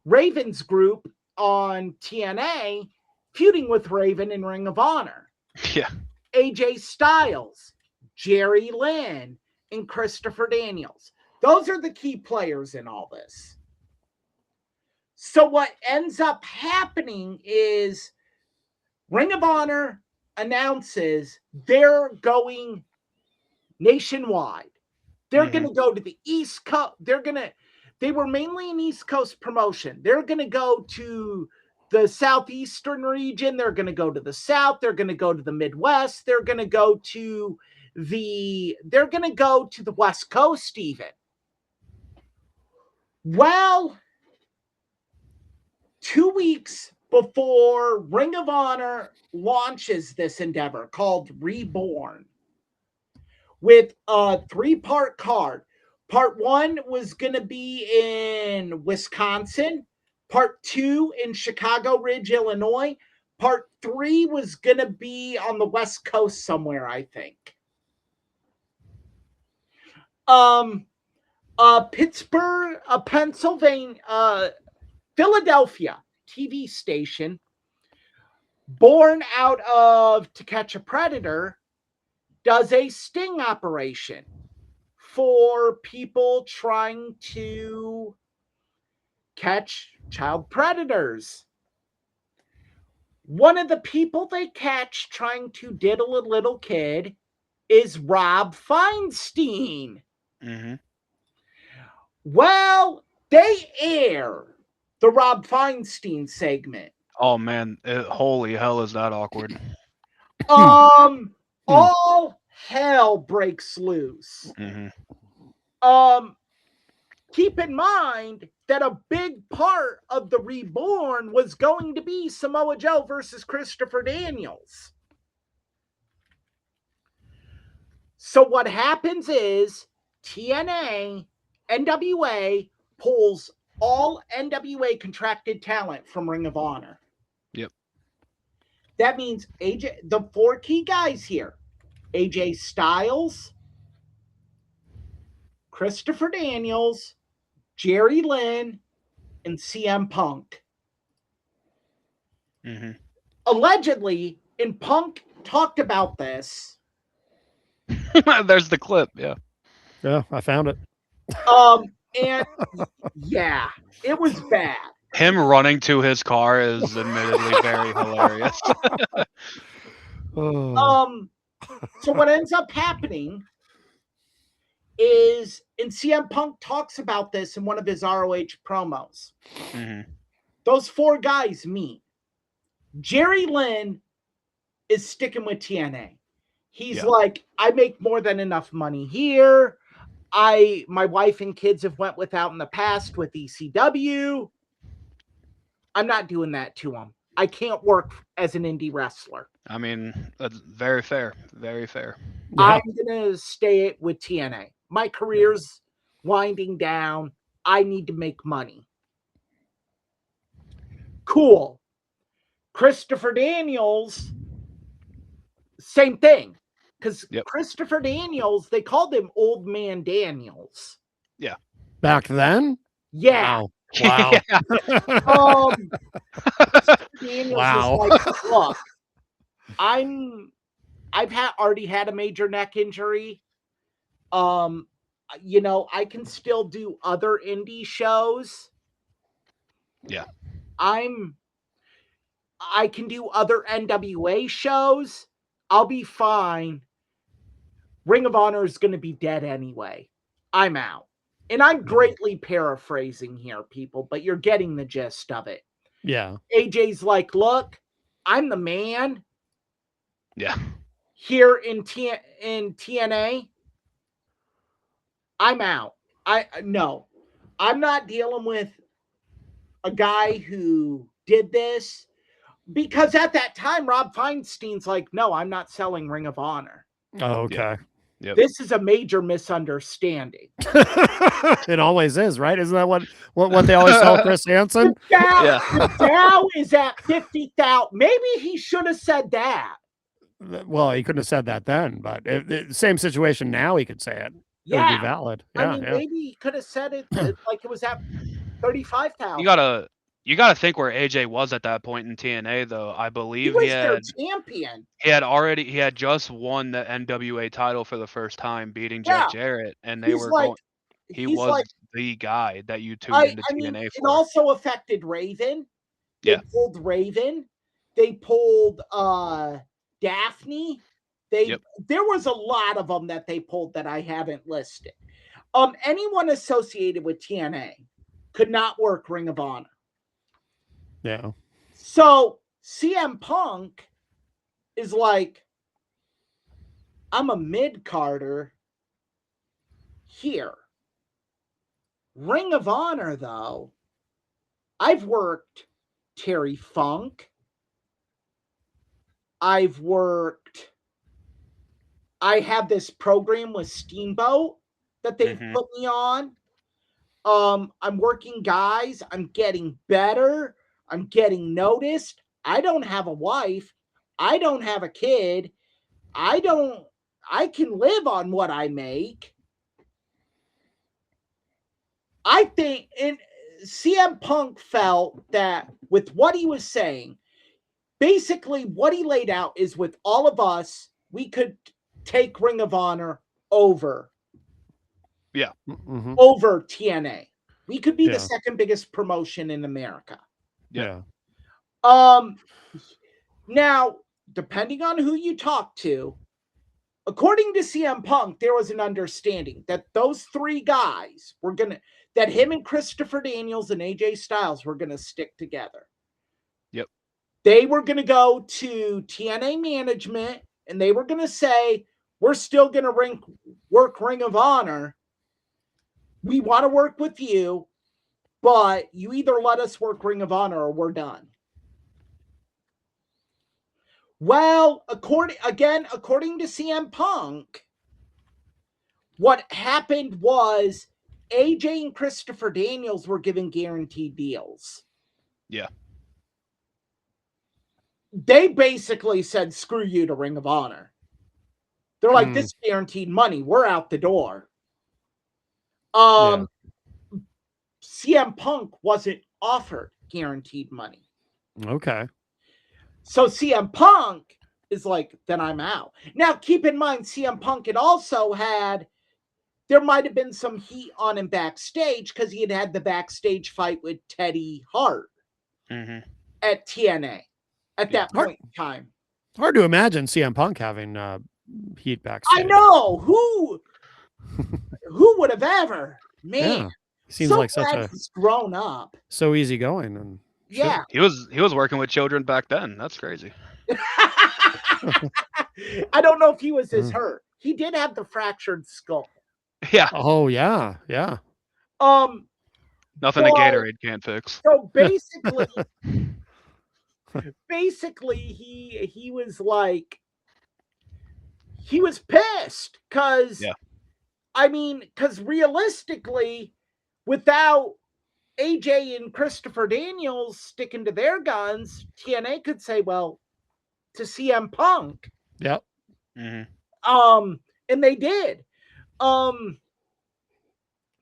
Raven's group on TNA, feuding with Raven in Ring of Honor. Yeah. AJ Styles, Jerry Lynn, and Christopher Daniels. Those are the key players in all this. So what ends up happening is Ring of Honor announces they're going nationwide. They're going to go to the East Coast. They were mainly an East Coast promotion. They're going to go to the Southeastern region. They're going to go to the South. They're going to go to the Midwest. They're going to go to the West Coast even. Well, 2 weeks before Ring of Honor launches this endeavor called Reborn with a 3-part card. Part 1 was going to be in Wisconsin. Part 2 in Chicago Ridge, Illinois. Part 3 was going to be on the West Coast somewhere, I think. Pittsburgh, Pennsylvania, Philadelphia TV station, born out of To Catch a Predator, does a sting operation for people trying to catch child predators. One of the people they catch trying to diddle a little kid is Rob Feinstein. Well, they air the Rob Feinstein segment Oh man, holy hell, is that awkward? All hell breaks loose. Keep in mind that a big part of the Reborn was going to be Samoa Joe versus Christopher Daniels. So what happens is TNA, NWA pulls all NWA contracted talent from Ring of Honor. Yep. That means the 4 key guys here, AJ Styles, Christopher Daniels, Jerry Lynn, and CM Punk. Allegedly, and Punk talked about this. There's the clip. Yeah. Yeah, I found it. And yeah, it was bad. Him running to his car is admittedly very hilarious. So what ends up happening is, and CM Punk talks about this in one of his ROH promos. Those 4 guys meet. Jerry Lynn is sticking with TNA. He's like, I make more than enough money here. My wife and kids have went without in the past with ECW. I'm not doing that to him. I can't work as an indie wrestler. I mean, that's very fair. Very fair. Yeah. I'm going to stay with TNA. My career's winding down. I need to make money. Cool. Christopher Daniels, same thing. Because Christopher Daniels, they called him Old Man Daniels. Yeah. Back then? Yeah. Wow. Daniels was like, look, I've already had a major neck injury. You know, I can still do other indie shows. Yeah. I can do other NWA shows. I'll be fine. Ring of Honor is going to be dead anyway. I'm out. And I'm greatly paraphrasing here, people, but you're getting the gist of it. Yeah. AJ's like, look, I'm the man. Yeah. Here in TNA, I'm out. No, I'm not dealing with a guy who did this, because at that time, Rob Feinstein's like, no, I'm not selling Ring of Honor. Oh, okay. Yep. This is a major misunderstanding. It always is, right? Isn't that what they always tell Chris Hansen? The Dow is at 50,000. Maybe he should have said that. Well, he couldn't have said that then, but same situation now, he could say it. Yeah. It would be valid. Yeah, I mean, maybe he could have said it like it was at 35,000. You gotta think where AJ was at that point in TNA, though. I believe he was their champion. He had just won the NWA title for the first time, beating Jeff Jarrett, and he was the guy that you tuned into TNA for. It also affected Raven. They pulled Raven. They pulled Daphne. There was a lot of them that they pulled that I haven't listed. Anyone associated with TNA could not work Ring of Honor. Yeah. So CM Punk is like, I'm a mid-carder here. Ring of Honor, though, I've worked Terry Funk. I have this program with Steamboat that they've put me on. I'm working guys. I'm getting better. I'm getting noticed. I don't have a wife. I don't have a kid. I can live on what I make. I think CM Punk felt that with what he was saying, basically what he laid out is, with all of us, we could take Ring of Honor over. Yeah. Over TNA. We could be the second biggest promotion in America. Yeah. Now, depending on who you talk to, according to CM Punk, there was an understanding that those 3 guys were that him and Christopher Daniels and AJ Styles were gonna stick together. Yep. they were going to go to TNA management and they were going to say, we're still going to work Ring of Honor. We want to work with you, but you either let us work Ring of Honor or we're done. Well, according to CM Punk, what happened was AJ and Christopher Daniels were given guaranteed deals. Yeah. They basically said, screw you to Ring of Honor. They're like, this is guaranteed money. We're out the door. CM Punk wasn't offered guaranteed money. Okay. So CM Punk is like, then I'm out. Now, keep in mind, CM Punk had also there might have been some heat on him backstage because he had the backstage fight with Teddy Hart at TNA at that point in time. Hard to imagine CM Punk having heat backstage. I know. Who would have ever? Man. Yeah. Seems like such a grown up. So easygoing and yeah. He was working with children back then. That's crazy. I don't know if he was as hurt. He did have the fractured skull. Yeah. Oh yeah. Yeah. Nothing a Gatorade can't fix. So basically he was like, he was pissed because because realistically, without AJ and Christopher Daniels sticking to their guns, TNA could say, well, to CM Punk. Yep. And they did.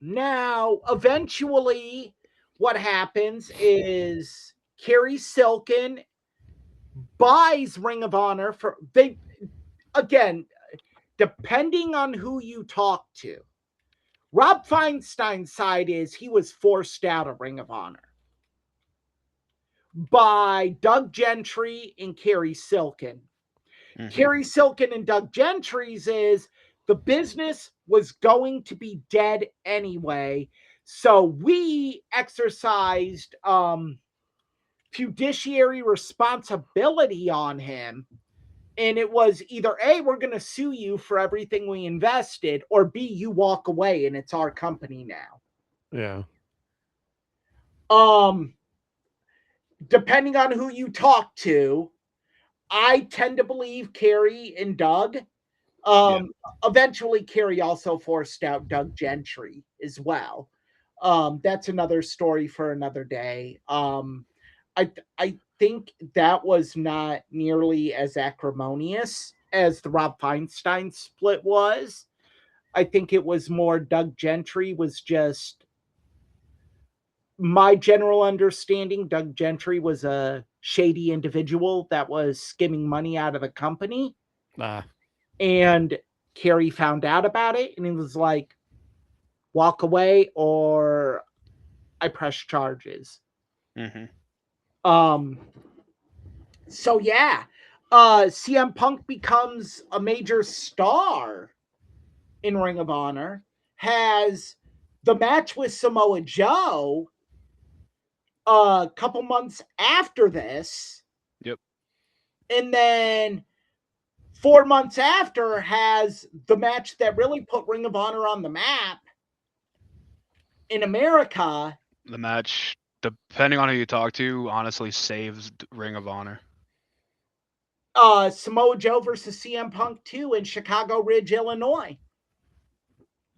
Now, eventually, what happens is Kerry Silken buys Ring of Honor depending on who you talk to. Rob Feinstein's side is he was forced out of Ring of Honor by Doug Gentry and Kerry Silken. Kerry Silken and Doug Gentry's is the business was going to be dead anyway, so we exercised fiduciary responsibility on him. And it was either A, we're going to sue you for everything we invested, or B, you walk away and it's our company now. Yeah. Depending on who you talk to, I tend to believe Kerry and Doug. Eventually, Kerry also forced out Doug Gentry as well. That's another story for another day. I think that was not nearly as acrimonious as the Rob Feinstein split was. I think it was more Doug Gentry was just my general understanding. Doug Gentry was a shady individual that was skimming money out of the company. And Kerry found out about it and he was like, walk away or I press charges. So yeah, CM Punk becomes a major star in Ring of Honor, has the match with Samoa Joe a couple months after this. Yep. And then 4 months after has the match that really put Ring of Honor on the map in America. The match, depending on who you talk to, honestly saves Ring of Honor. Samoa Joe versus CM Punk 2 in Chicago Ridge, Illinois.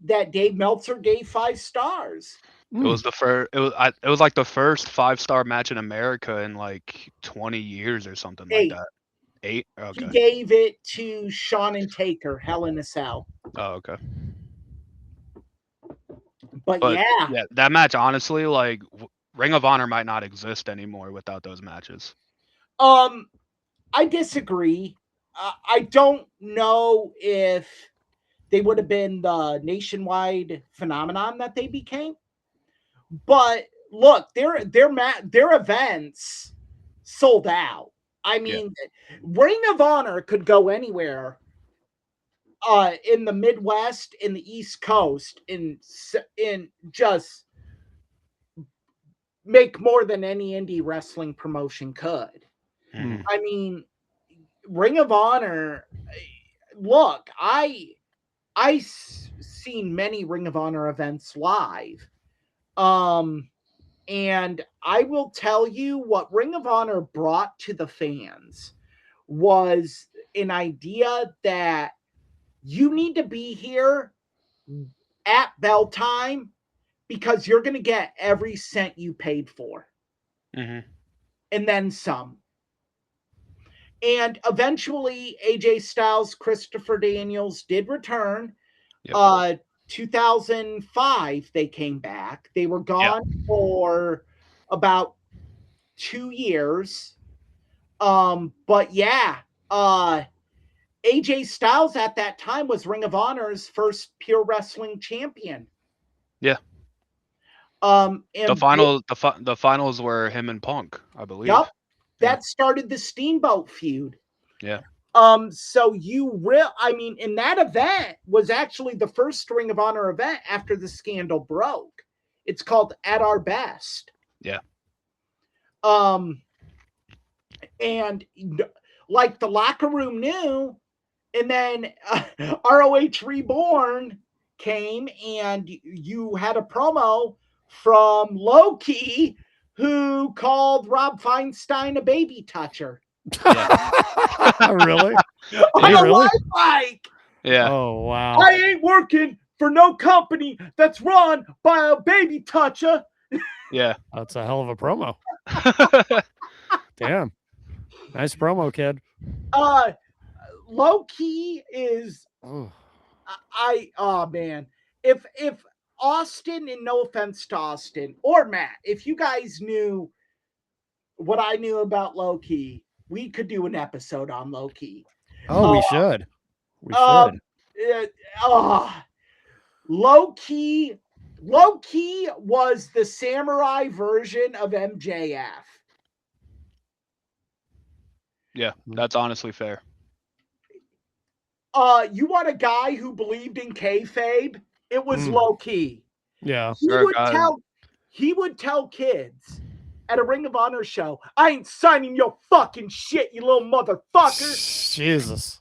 That Dave Meltzer gave 5 stars. It was the first. It was like the first 5-star match in America in like 20 years or something 8. like that. 8. Okay. He gave it to Shawn and Taker, Hell in a Cell. Oh, okay. But yeah, that match, honestly, like Ring of Honor might not exist anymore without those matches. I disagree. I don't know if they would have been the nationwide phenomenon that they became. But look, their events sold out. I mean, Ring of Honor could go anywhere in the Midwest, in the East Coast, in just make more than any indie wrestling promotion could. Mm-hmm. I mean, Ring of Honor. Look, I seen many Ring of Honor events live. And I will tell you what Ring of Honor brought to the fans was an idea that you need to be here at bell time because you're going to get every cent you paid for. Mm-hmm. And then some. And eventually, AJ Styles, Christopher Daniels did return. Yep. 2005, they came back. They were gone for about 2 years. But yeah, AJ Styles at that time was Ring of Honor's first pure wrestling champion. Yeah. And the finals were him and Punk, I believe. Yep. That started the Steamboat feud. Yeah. So I mean, in that event was actually the first Ring of Honor event after the scandal broke. It's called At Our Best. Yeah. And like the locker room knew, and then ROH Reborn came, and you had a promo from Low Ki, who called Rob Feinstein a baby toucher. Yeah. Really? On a live mic. Yeah. Oh wow. I ain't working for no company that's run by a baby toucher. Yeah. That's a hell of a promo. Damn. Nice promo, kid. Low Ki is oh man. If Austin, and no offense to Austin or Matt, if you guys knew what I knew about Low Ki, we could do an episode on Low Ki. Oh, we should. We should. Low Ki was the samurai version of MJF. Yeah, that's honestly fair. You want a guy who believed in kayfabe? It was Low Ki. Yeah. He would tell kids at a Ring of Honor show, I ain't signing your fucking shit, you little motherfucker. Jesus.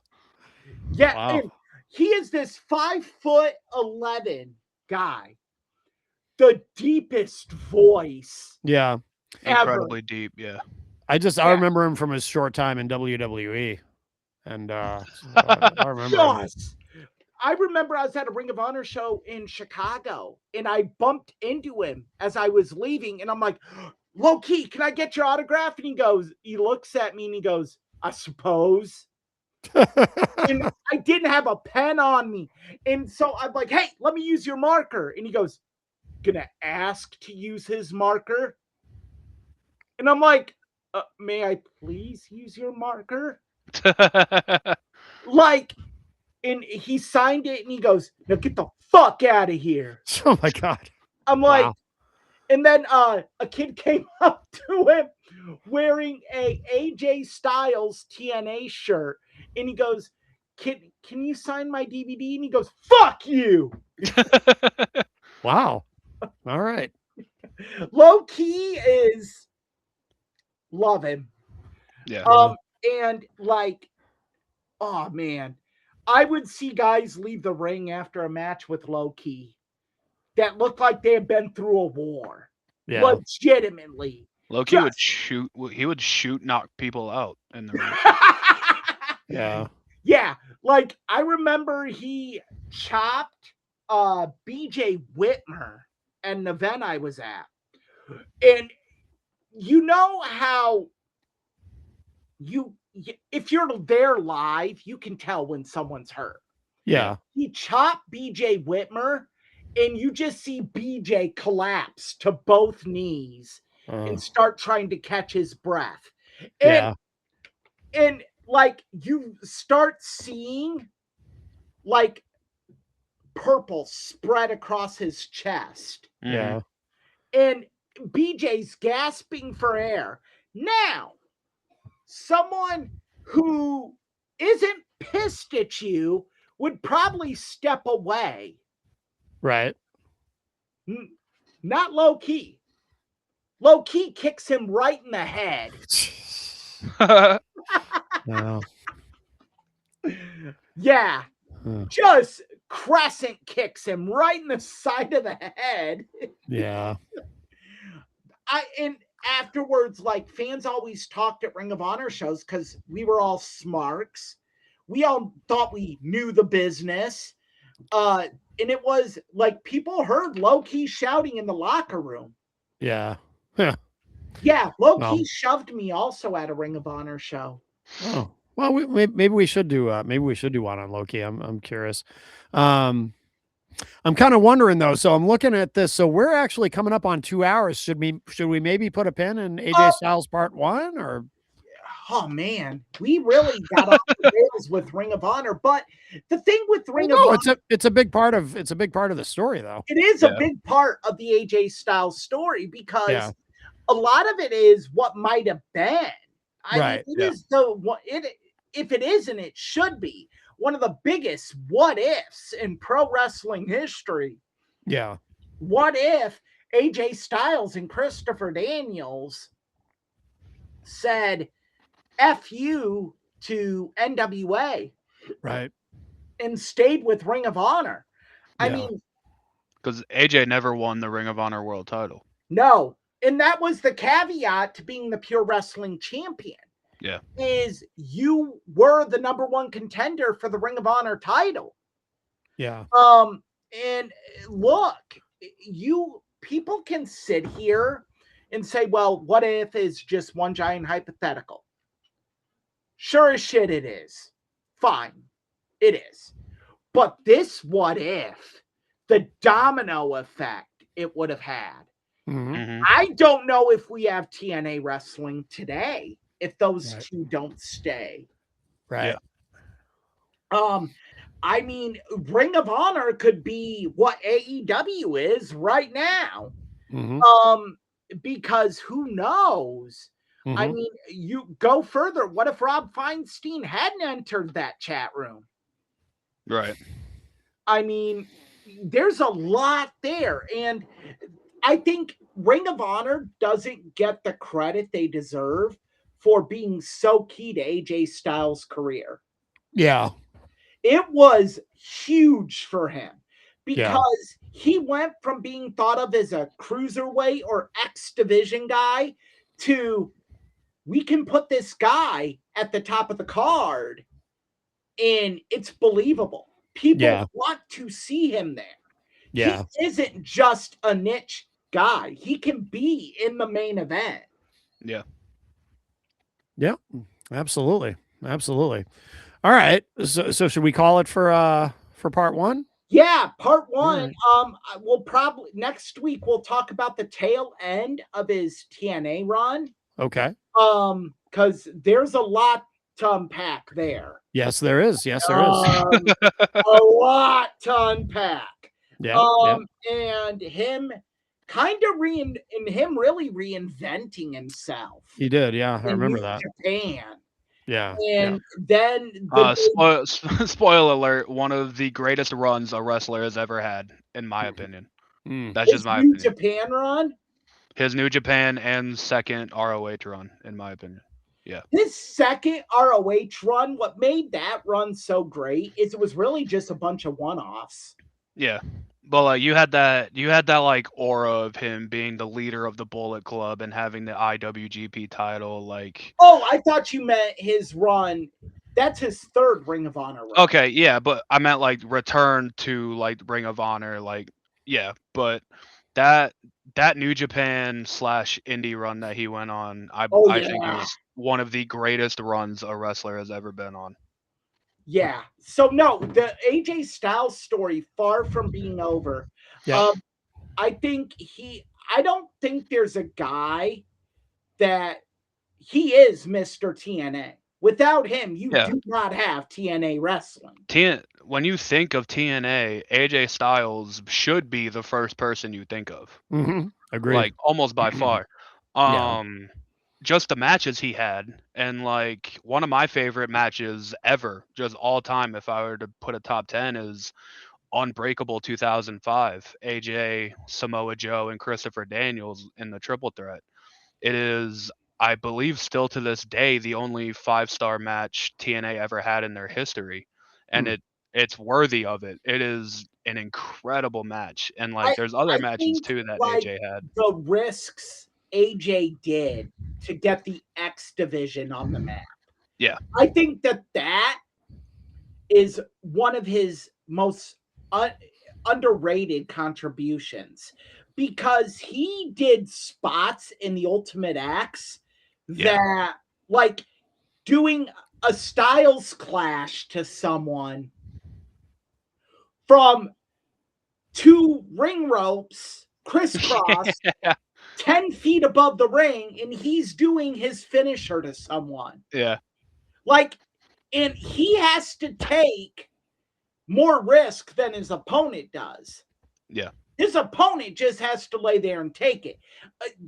Yeah, wow. And he is this 5'11" guy. The deepest voice. Yeah. Incredibly deep, yeah. I remember him from his short time in WWE. And I remember yes. I remember I was at a Ring of Honor show in Chicago, and I bumped into him as I was leaving, and I'm like, Low Ki, can I get your autograph? And he looks at me and he goes, I suppose. And I didn't have a pen on me. And so I'm like, hey, let me use your marker. And he goes, gonna ask to use his marker? And I'm like, may I please use your marker? And he signed it and he goes, now get the fuck out of here. Oh my God. I'm like, wow. And then a kid came up to him wearing a AJ Styles TNA shirt. And he goes, can you sign my DVD? And he goes, fuck you. Wow. All right. Low Ki is love him. Yeah. And like, oh man, I would see guys leave the ring after a match with Low Ki that looked like they had been through a war. Yeah. Legitimately. Low Ki would knock people out in the ring. Yeah. Yeah. Like I remember he chopped BJ Whitmer at an event I was at. And you know how if you're there live, you can tell when someone's hurt. Yeah. He chopped BJ Whitmer, and you just see BJ collapse to both knees and start trying to catch his breath. And like you start seeing like purple spread across his chest. Yeah. And BJ's gasping for air. Now, someone who isn't pissed at you would probably step away. Right. Not Low Ki. Low Ki kicks him right in the head. Wow. Yeah. Just crescent kicks him right in the side of the head. Yeah. And afterwards, like, fans always talked at Ring of Honor shows because we were all smarks. We all thought we knew the business. And it was like people heard low key shouting in the locker room. Yeah. Yeah, low key shoved me also at a Ring of Honor show. Oh, well, maybe we should do one on Loki. I'm curious. I'm kind of wondering though. So I'm looking at this. So we're actually coming up on 2 hours. Should we maybe put a pin in AJ Styles Part 1 or? Oh man, we really got off the rails with Ring of Honor. But the thing with Ring of Honor, it's a big part of the story though. It is a big part of the AJ Styles story because a lot of it is what might have been. I mean, it is if it isn't, it should be one of the biggest what ifs in pro wrestling history. Yeah. What if AJ Styles and Christopher Daniels said F you to NWA, right, and stayed with Ring of Honor? I mean, because AJ never won the Ring of Honor world title. No, and that was the caveat to being the pure wrestling champion. Yeah, is you were the number one contender for the Ring of Honor title. Yeah. And look, people can sit here and say, well, what if is just one giant hypothetical? Sure as shit it is. Fine. It is. But this what if, the domino effect it would have had. Mm-hmm. I don't know if we have TNA wrestling today if those two don't stay. Right. Yeah. I mean, Ring of Honor could be what AEW is right now. Mm-hmm. Because who knows? Mm-hmm. I mean, you go further. What if Rob Feinstein hadn't entered that chat room? Right. I mean, there's a lot there. And I think Ring of Honor doesn't get the credit they deserve for being so key to AJ Styles' career. Yeah. It was huge for him because he went from being thought of as a cruiserweight or X division guy to we can put this guy at the top of the card and it's believable. People want to see him there. Yeah. He isn't just a niche guy. He can be in the main event. Yeah. Yeah, absolutely. Absolutely. All right. So should we call it for part 1? Yeah, part 1. We'll probably next week we'll talk about the tail end of his TNA run. Okay. Because there's a lot to unpack there. Yes, there is. Yes, there is. A lot to unpack. Yeah. And him really reinventing himself. He did, yeah. I remember that. Japan. Yeah. And then spoiler alert, one of the greatest runs a wrestler has ever had, in my opinion. That's just my opinion. New Japan run? His New Japan and second ROH run, in my opinion. Yeah. His second ROH run, what made that run so great is it was really just a bunch of one-offs. Yeah. But like you had that like aura of him being the leader of the Bullet Club and having the IWGP title, like. Oh, I thought you meant his run. That's his third Ring of Honor run. Okay, yeah, but I meant like return to like Ring of Honor, like but that New Japan / indie run that he went on, I think it was one of the greatest runs a wrestler has ever been on. Yeah. So no, the AJ Styles story, far from being over. Yeah. I don't think there's a guy that he is Mr. TNA. Without him, you do not have TNA wrestling. When you think of TNA, AJ Styles should be the first person you think of. Mm-hmm. Agreed. Like almost by far. Just the matches he had, and like one of my favorite matches ever, just all time, if I were to put a top 10, is Unbreakable 2005. AJ, Samoa Joe, and Christopher Daniels in the triple threat. It is I believe still to this day the only 5-star match TNA ever had in their history, and it's worthy of it. It is an incredible match, and like there's other matches too that AJ had. The risks AJ did to get the X division on the map. Yeah, I think that is one of his most underrated contributions, because he did spots in the Ultimate X that, like, doing a Styles Clash to someone from 2 ring ropes crisscross 10 feet above the ring, and he's doing his finisher to someone. Yeah. Like, and he has to take more risk than his opponent does. Yeah. His opponent just has to lay there and take it.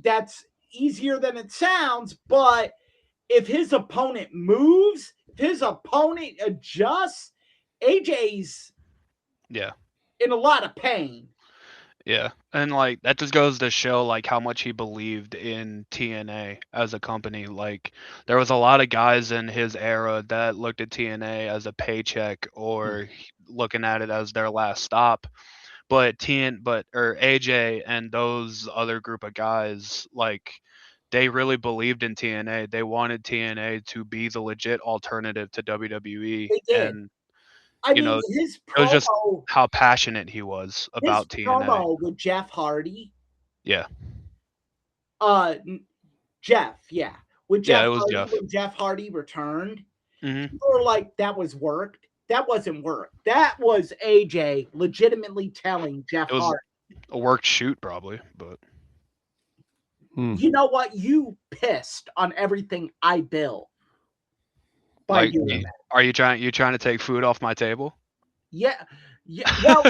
That's easier than it sounds, but if his opponent moves, if his opponent adjusts, AJ's in a lot of pain. Yeah, and like that just goes to show like how much he believed in TNA as a company. Like there was a lot of guys in his era that looked at TNA as a paycheck or looking at it as their last stop. But AJ and those other group of guys, like they really believed in TNA. They wanted TNA to be the legit alternative to WWE. They did. And I mean, his promo, it was just how passionate he was about TNA. Promo with Jeff Hardy. Yeah. Jeff, yeah. With Jeff it was Hardy, Jeff. when Jeff Hardy returned, people were like, that was worked. That wasn't work. That was AJ legitimately telling Jeff Hardy. A worked shoot, probably, but you know what? You pissed on everything I built. By doing that. Are you trying to take food off my table? Yeah. Well,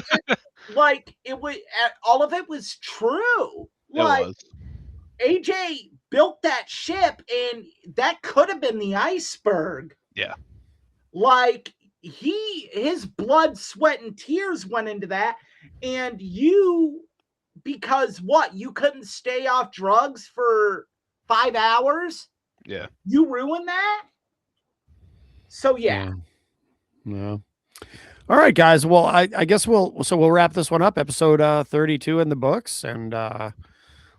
all of it was true. Like, AJ built that ship, and that could have been the iceberg. Yeah. Like, his blood, sweat, and tears went into that, and because what? You couldn't stay off drugs for 5 hours? Yeah. You ruined that? So yeah. All right, guys. Well, I guess we'll wrap this one up. Episode 32 in the books, and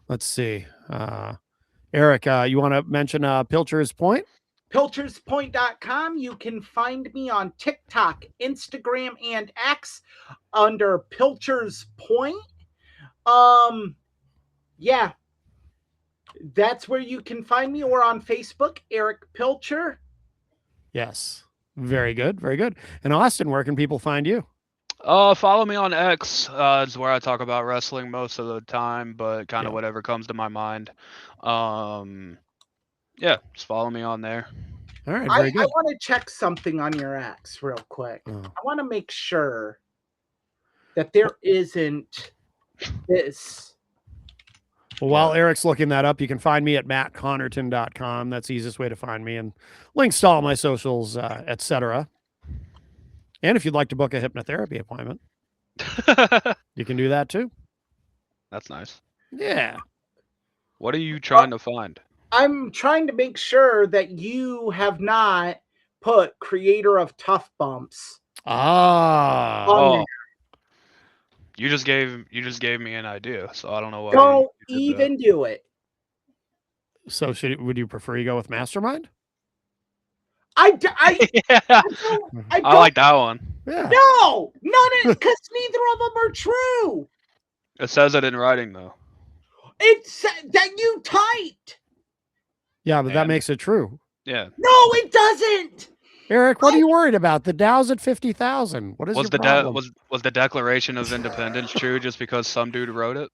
let's see. Eric, you want to mention Pilcher's Point? Pilcherspoint.com. You can find me on TikTok, Instagram, and X under Pilcher's Point. Yeah. That's where you can find me, or on Facebook, Eric Pilcher. Yes. Very good. Very good. And Austin, where can people find you? Follow me on X. It's where I talk about wrestling most of the time, but kind of whatever comes to my mind. Yeah, just follow me on there. All right. Very good. I want to check something on your X real quick. I want to make sure that there isn't this. Well, while Eric's looking that up, you can find me at mattconnerton.com. That's the easiest way to find me, and links to all my socials, etc. And if you'd like to book a hypnotherapy appointment, you can do that too. That's nice. Yeah. What are you trying to find? I'm trying to make sure that you have not put creator of Tough Bumps. You just gave me an idea, so I don't know why. Don't even do it. So would you prefer you go with Mastermind? I like that one. Yeah. No, because neither of them are true. It says it in writing, though. It's that you typed. Yeah, but that makes it true. Yeah. No, it doesn't. Eric, what are you worried about? The Dow's at 50,000. What is your problem? Was the Declaration of Independence true just because some dude wrote it?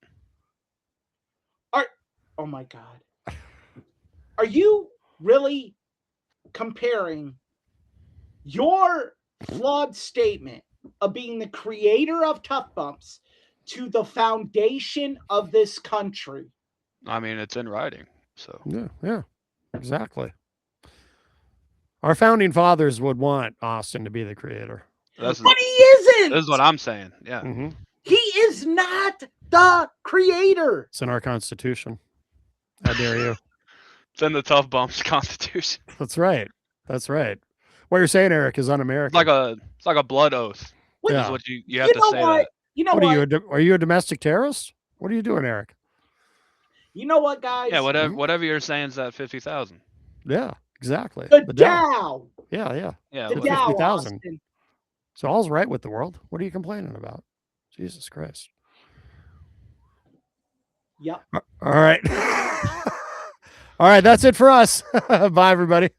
Oh my God. Are you really comparing your flawed statement of being the creator of Tough Bumps to the foundation of this country? I mean, it's in writing, so. Yeah, exactly. Our founding fathers would want Austin to be the creator. But he isn't. This is what I'm saying. Yeah. Mm-hmm. He is not the creator. It's in our Constitution. How dare you? It's in the tough bumps Constitution. That's right. That's right. What you're saying, Eric, is un-American. It's like a blood oath. Yeah. Is what you have to say what? that. You know what? what? Are you a domestic terrorist? What are you doing, Eric? You know what, guys? Yeah, whatever you're saying is at 50,000. Yeah, exactly. The Dow. Yeah. Yeah, The Dow. 50,000. So all's right with the world. What are you complaining about? Jesus Christ. Yep. All right. All right, that's it for us. Bye, everybody.